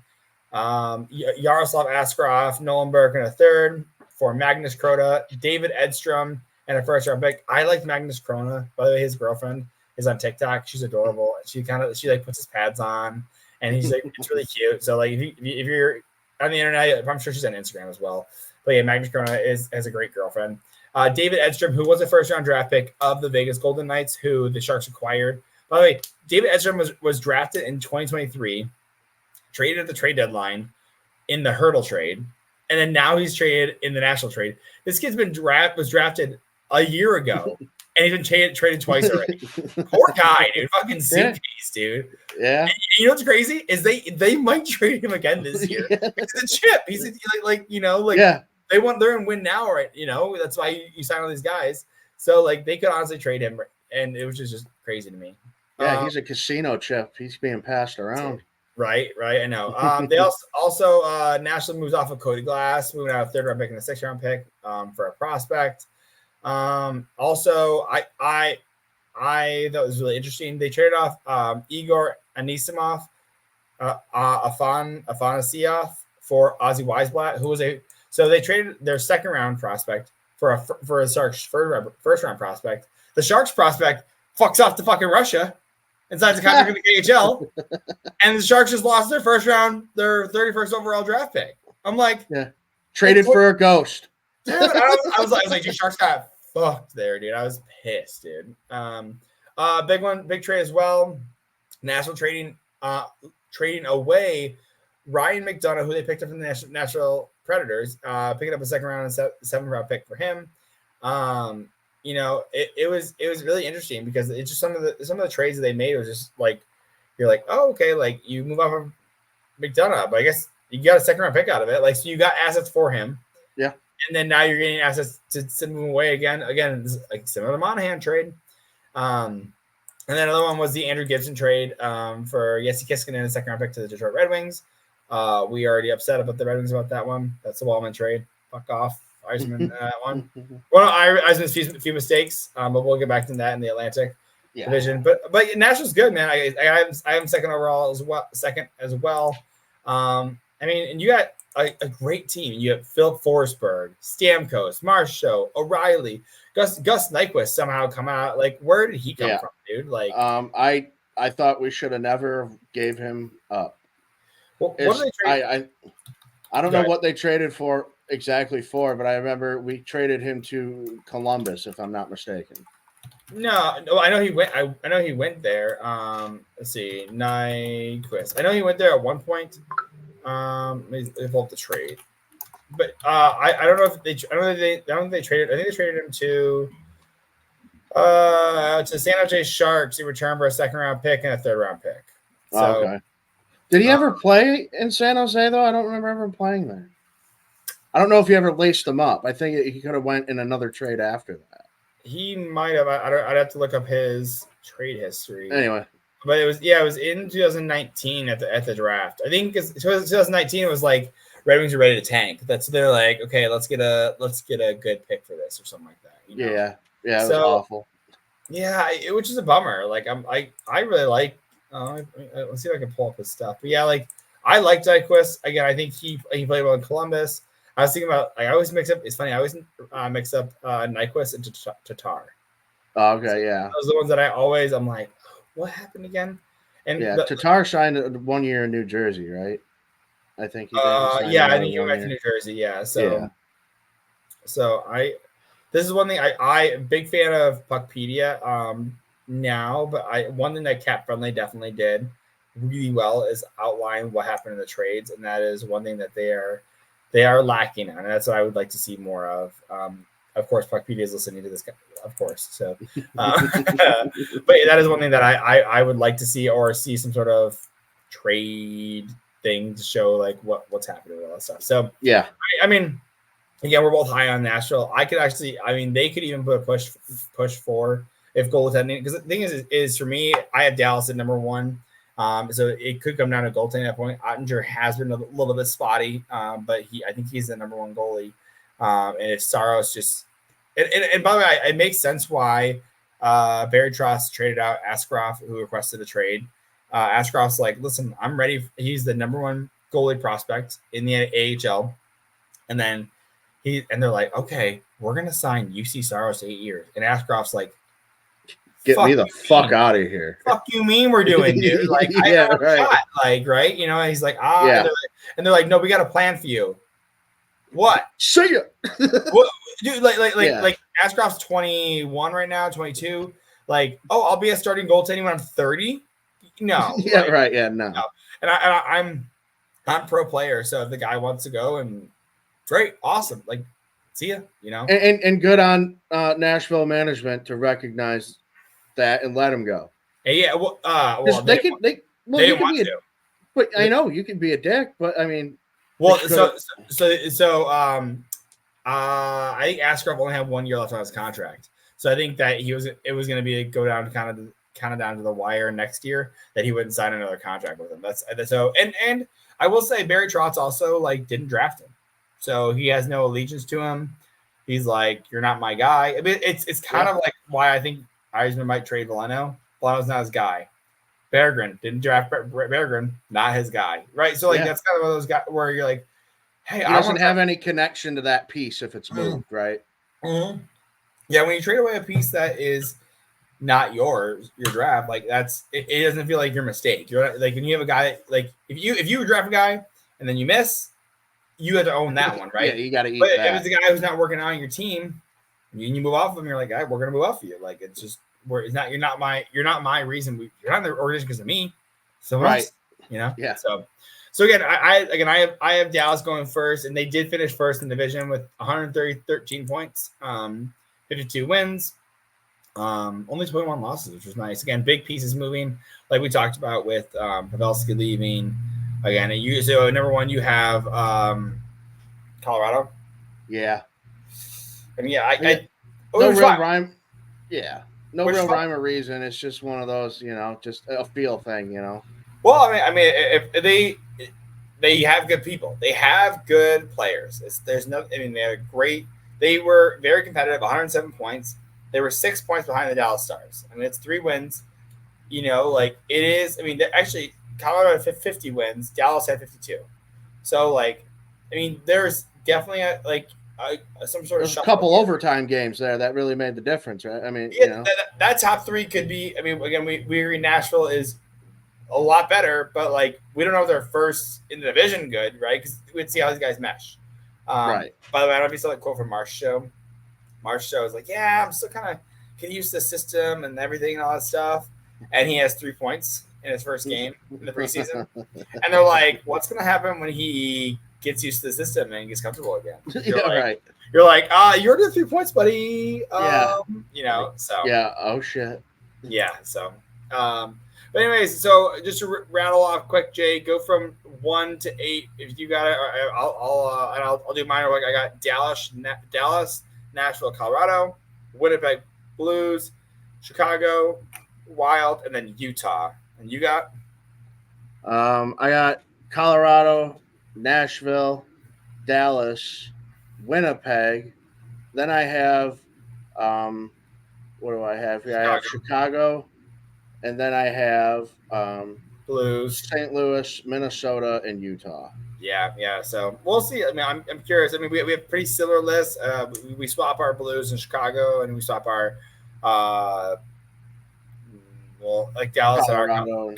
Yaroslav Askarov, Nolan Burke, and a third for Magnus Krota, David Edstrom, and a first-round pick. I like Magnus Krona. By the way, his girlfriend is on TikTok. She's adorable. She puts his pads on, and he's like, it's really cute. So like, if you're on the internet, I'm sure she's on Instagram as well. But yeah, Magnus Krona has a great girlfriend. David Edstrom, who was a first-round draft pick of the Vegas Golden Knights, who the Sharks acquired. By the way, David Edstrom was drafted in 2023, traded at the trade deadline in the Hurdle trade, and then now he's traded in the National trade. This kid's was drafted a year ago, and he's been traded twice already. Poor guy, dude. Fucking suitcase, dude. Yeah. And you know what's crazy is they might trade him again this year. It's a chip. He's they want they're in win now, right? That's why you sign all these guys. So like, they could honestly trade him, and it was just crazy to me. Yeah, he's a casino chip. He's being passed around. Right. I know. They also Nashville moves off of Cody Glass, moving out a 3rd-round pick and a 6th-round pick for a prospect. Also, I thought it was really interesting. They traded off Igor Anisimov, Afanasieff for Ozzy Weisblatt, so they traded their 2nd-round prospect for a Sharks first-round prospect. The Sharks prospect fucks off to fucking Russia and signs a contract with the KHL, and the Sharks just lost their 31st overall draft pick. I'm like, traded for a ghost. Dude, I was like, dude, Sharks got fucked there, dude. I was pissed, dude. Big trade as well. Nashville trading away Ryan McDonough, who they picked up from the Nashville Predators, picking up a second round and seventh round pick for him. It was really interesting because it's just some of the trades that they made was just like you're like, oh, okay, like you move off of McDonough, but I guess you got a second round pick out of it. Like, so you got assets for him. Yeah. And then now you're getting assets to move away again. Again, this is like similar to Monahan trade. And then another one was the Andrew Gibson trade for Jesse Kiskinen and a second round pick to the Detroit Red Wings. We already upset about the Red Wings about that one. That's the Wallman trade. Fuck off, Eisman. One. Well, Eisman's few mistakes, but we'll get back to that in the Atlantic division. But Nashville's good, man. I am second overall second as well. And you got a great team. You have Philip Forsberg, Stamkos, Marchand, O'Reilly, Gus Nyquist somehow come out. Like, where did he come from, dude? Like, I thought we should have never gave him up. What did they trade? I don't know what they traded for exactly but I remember we traded him to Columbus, if I'm not mistaken. No, I know he went. I know he went there. Let's see, Nyquist. I know he went there at one point. Let me pull up the trade, but I don't know if they. I don't think they traded. I think they traded him to San Jose Sharks in return for a second round pick and a third round pick. So, okay. Did he ever play in San Jose though? I don't remember ever playing there. I don't know if he ever laced them up. I think he could have went in another trade after that. He might have. I'd have to look up his trade history. Anyway, but it was in 2019 at the draft. I think because 2019 it was like Red Wings are ready to tank. They're like, okay, let's get a good pick for this or something like that. You know? Yeah, it was awful. Yeah, which is a bummer. Like I really like. Let's see if I can pull up his stuff. But yeah, like I like Nyquist. Again, I think he played well in Columbus. I was thinking about I always mix up. It's funny. I always mix up Nyquist and Tatar. Okay, yeah. Those are the ones that I'm like, what happened again? And Tatar signed 1 year in New Jersey, right? I think he did. I think he went to New Jersey. Yeah. So this is one thing I big fan of Puckpedia now, but one thing that Cap Friendly definitely did really well is outline what happened in the trades, and that is one thing that they are lacking on, and that's what I would like to see more of. Of course, Puckpedia is listening to this guy, of course. So, but that is one thing that I would like to see, or see some sort of trade thing to show like what's happening with all that stuff. So yeah, I mean, again, we're both high on Nashville. They could even put a push for if goaltending, because the thing is for me, I have Dallas at number one. So it could come down to goaltending at that point. Ottinger has been a little bit spotty, but I think he's the number one goalie. And if Saros just, and by the way, it makes sense why Barry Trotz traded out Askarov, who requested a trade. Askarof's like, listen, I'm ready. He's the number one goalie prospect in the AHL. And then they're like, okay, we're going to sign UC Saros 8 years. And Askarof's like, get me the fuck out of here. Fuck you mean we're doing, dude? Like, yeah, right. Shot. Like, right? You know, he's like, yeah. And they're like, no, we got a plan for you. What? See ya. What, dude, like Askarof's 21 right now, 22. Like, I'll be a starting goaltending when I'm 30. No. Yeah, right. Yeah, no. And I'm pro player, so if the guy wants to go, and great, awesome. Like, see ya. You know. And good on Nashville management to recognize that and let him go. Yeah, well, they didn't want to. But I know you can be a dick, but I mean, well, so I think Askarov only had 1 year left on his contract, so I think that it was going to be go down kind of down to the wire next year that he wouldn't sign another contract with him. That's so, and I will say Barry Trotz also like didn't draft him, so he has no allegiance to him. He's like, you're not my guy. I mean, it's kind of like why I think Eisman might trade Veleno. Veleno's not his guy. Berggren didn't draft Berggren, not his guy, right? So like that's kind of one of those guys where you're like, hey, he doesn't have any connection to that piece if it's moved, right? Mm-hmm. Yeah, when you trade away a piece that is not your draft, like it doesn't feel like your mistake. You're like when you have a guy like if you draft a guy and then you miss, you have to own that one, right? Yeah, you got to eat. But that. if it's a guy who's not working out on your team, You move off of them, you're like, we're gonna move off of you. Like it's just you're not my reason. You're not in the organization because of me. Someone else, Yeah. So again, I have Dallas going first, and they did finish first in the division with 13 points, 52 wins, only 21 losses, which was nice. Again, big pieces moving, like we talked about with Pavelski leaving. Again, so number one, you have Colorado. Yeah. I mean, no real rhyme. Yeah. No real rhyme or reason. It's just one of those, just a feel thing, Well, I mean, if they have good people. They have good players. They are great. They were very competitive, 107 points. They were 6 points behind the Dallas Stars. I mean, it's 3 wins. Like it is. I mean, actually, Colorado had 50 wins. Dallas had 52. So, there's definitely some sort of a couple overtime games there that really made the difference, right? I mean, that top 3 could be. I mean, again, we agree Nashville is a lot better, but we don't know if they're first in the division good, right? Because we'd see how these guys mesh. Right. By the way, I don't know if you saw that quote from Marsh Show. Marsh Show is like, yeah, I'm still kind of getting used to the system and everything and all that stuff. And he has 3 points in his first game in the preseason. And they're like, what's going to happen when he gets used to the system and gets comfortable again? Right. You're like, you already have 3 points, buddy. Yeah. So. Yeah. Oh, shit. Yeah. So, but anyways, so just to rattle off quick, Jay, go from 1 to 8. If you got it, I'll do mine. I got Dallas, Nashville, Colorado, Winnipeg Blues, Chicago, Wild, and then Utah. And you got? I got Colorado, Nashville, Dallas, Winnipeg. Then I have, what do I have here? I have Chicago. And then I have Blues, St. Louis, Minnesota, and Utah. Yeah. So we'll see. I mean, I'm curious. I mean, we have pretty similar lists. We swap our Blues in Chicago, and we swap our Dallas, Colorado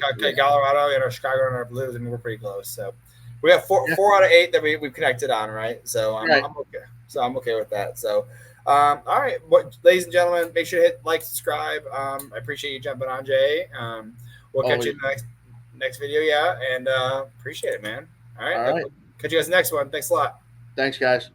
and our Chicago and our Blues. I mean, we're pretty close. So we have 4 out of 8 that we've connected on, right? So I'm okay. So I'm okay with that. So. All right, ladies and gentlemen, make sure to hit like, subscribe. I appreciate you jumping on, Jay. We'll catch you in the next video, and appreciate it, man. All right. Catch you guys next one. Thanks a lot. Thanks, guys.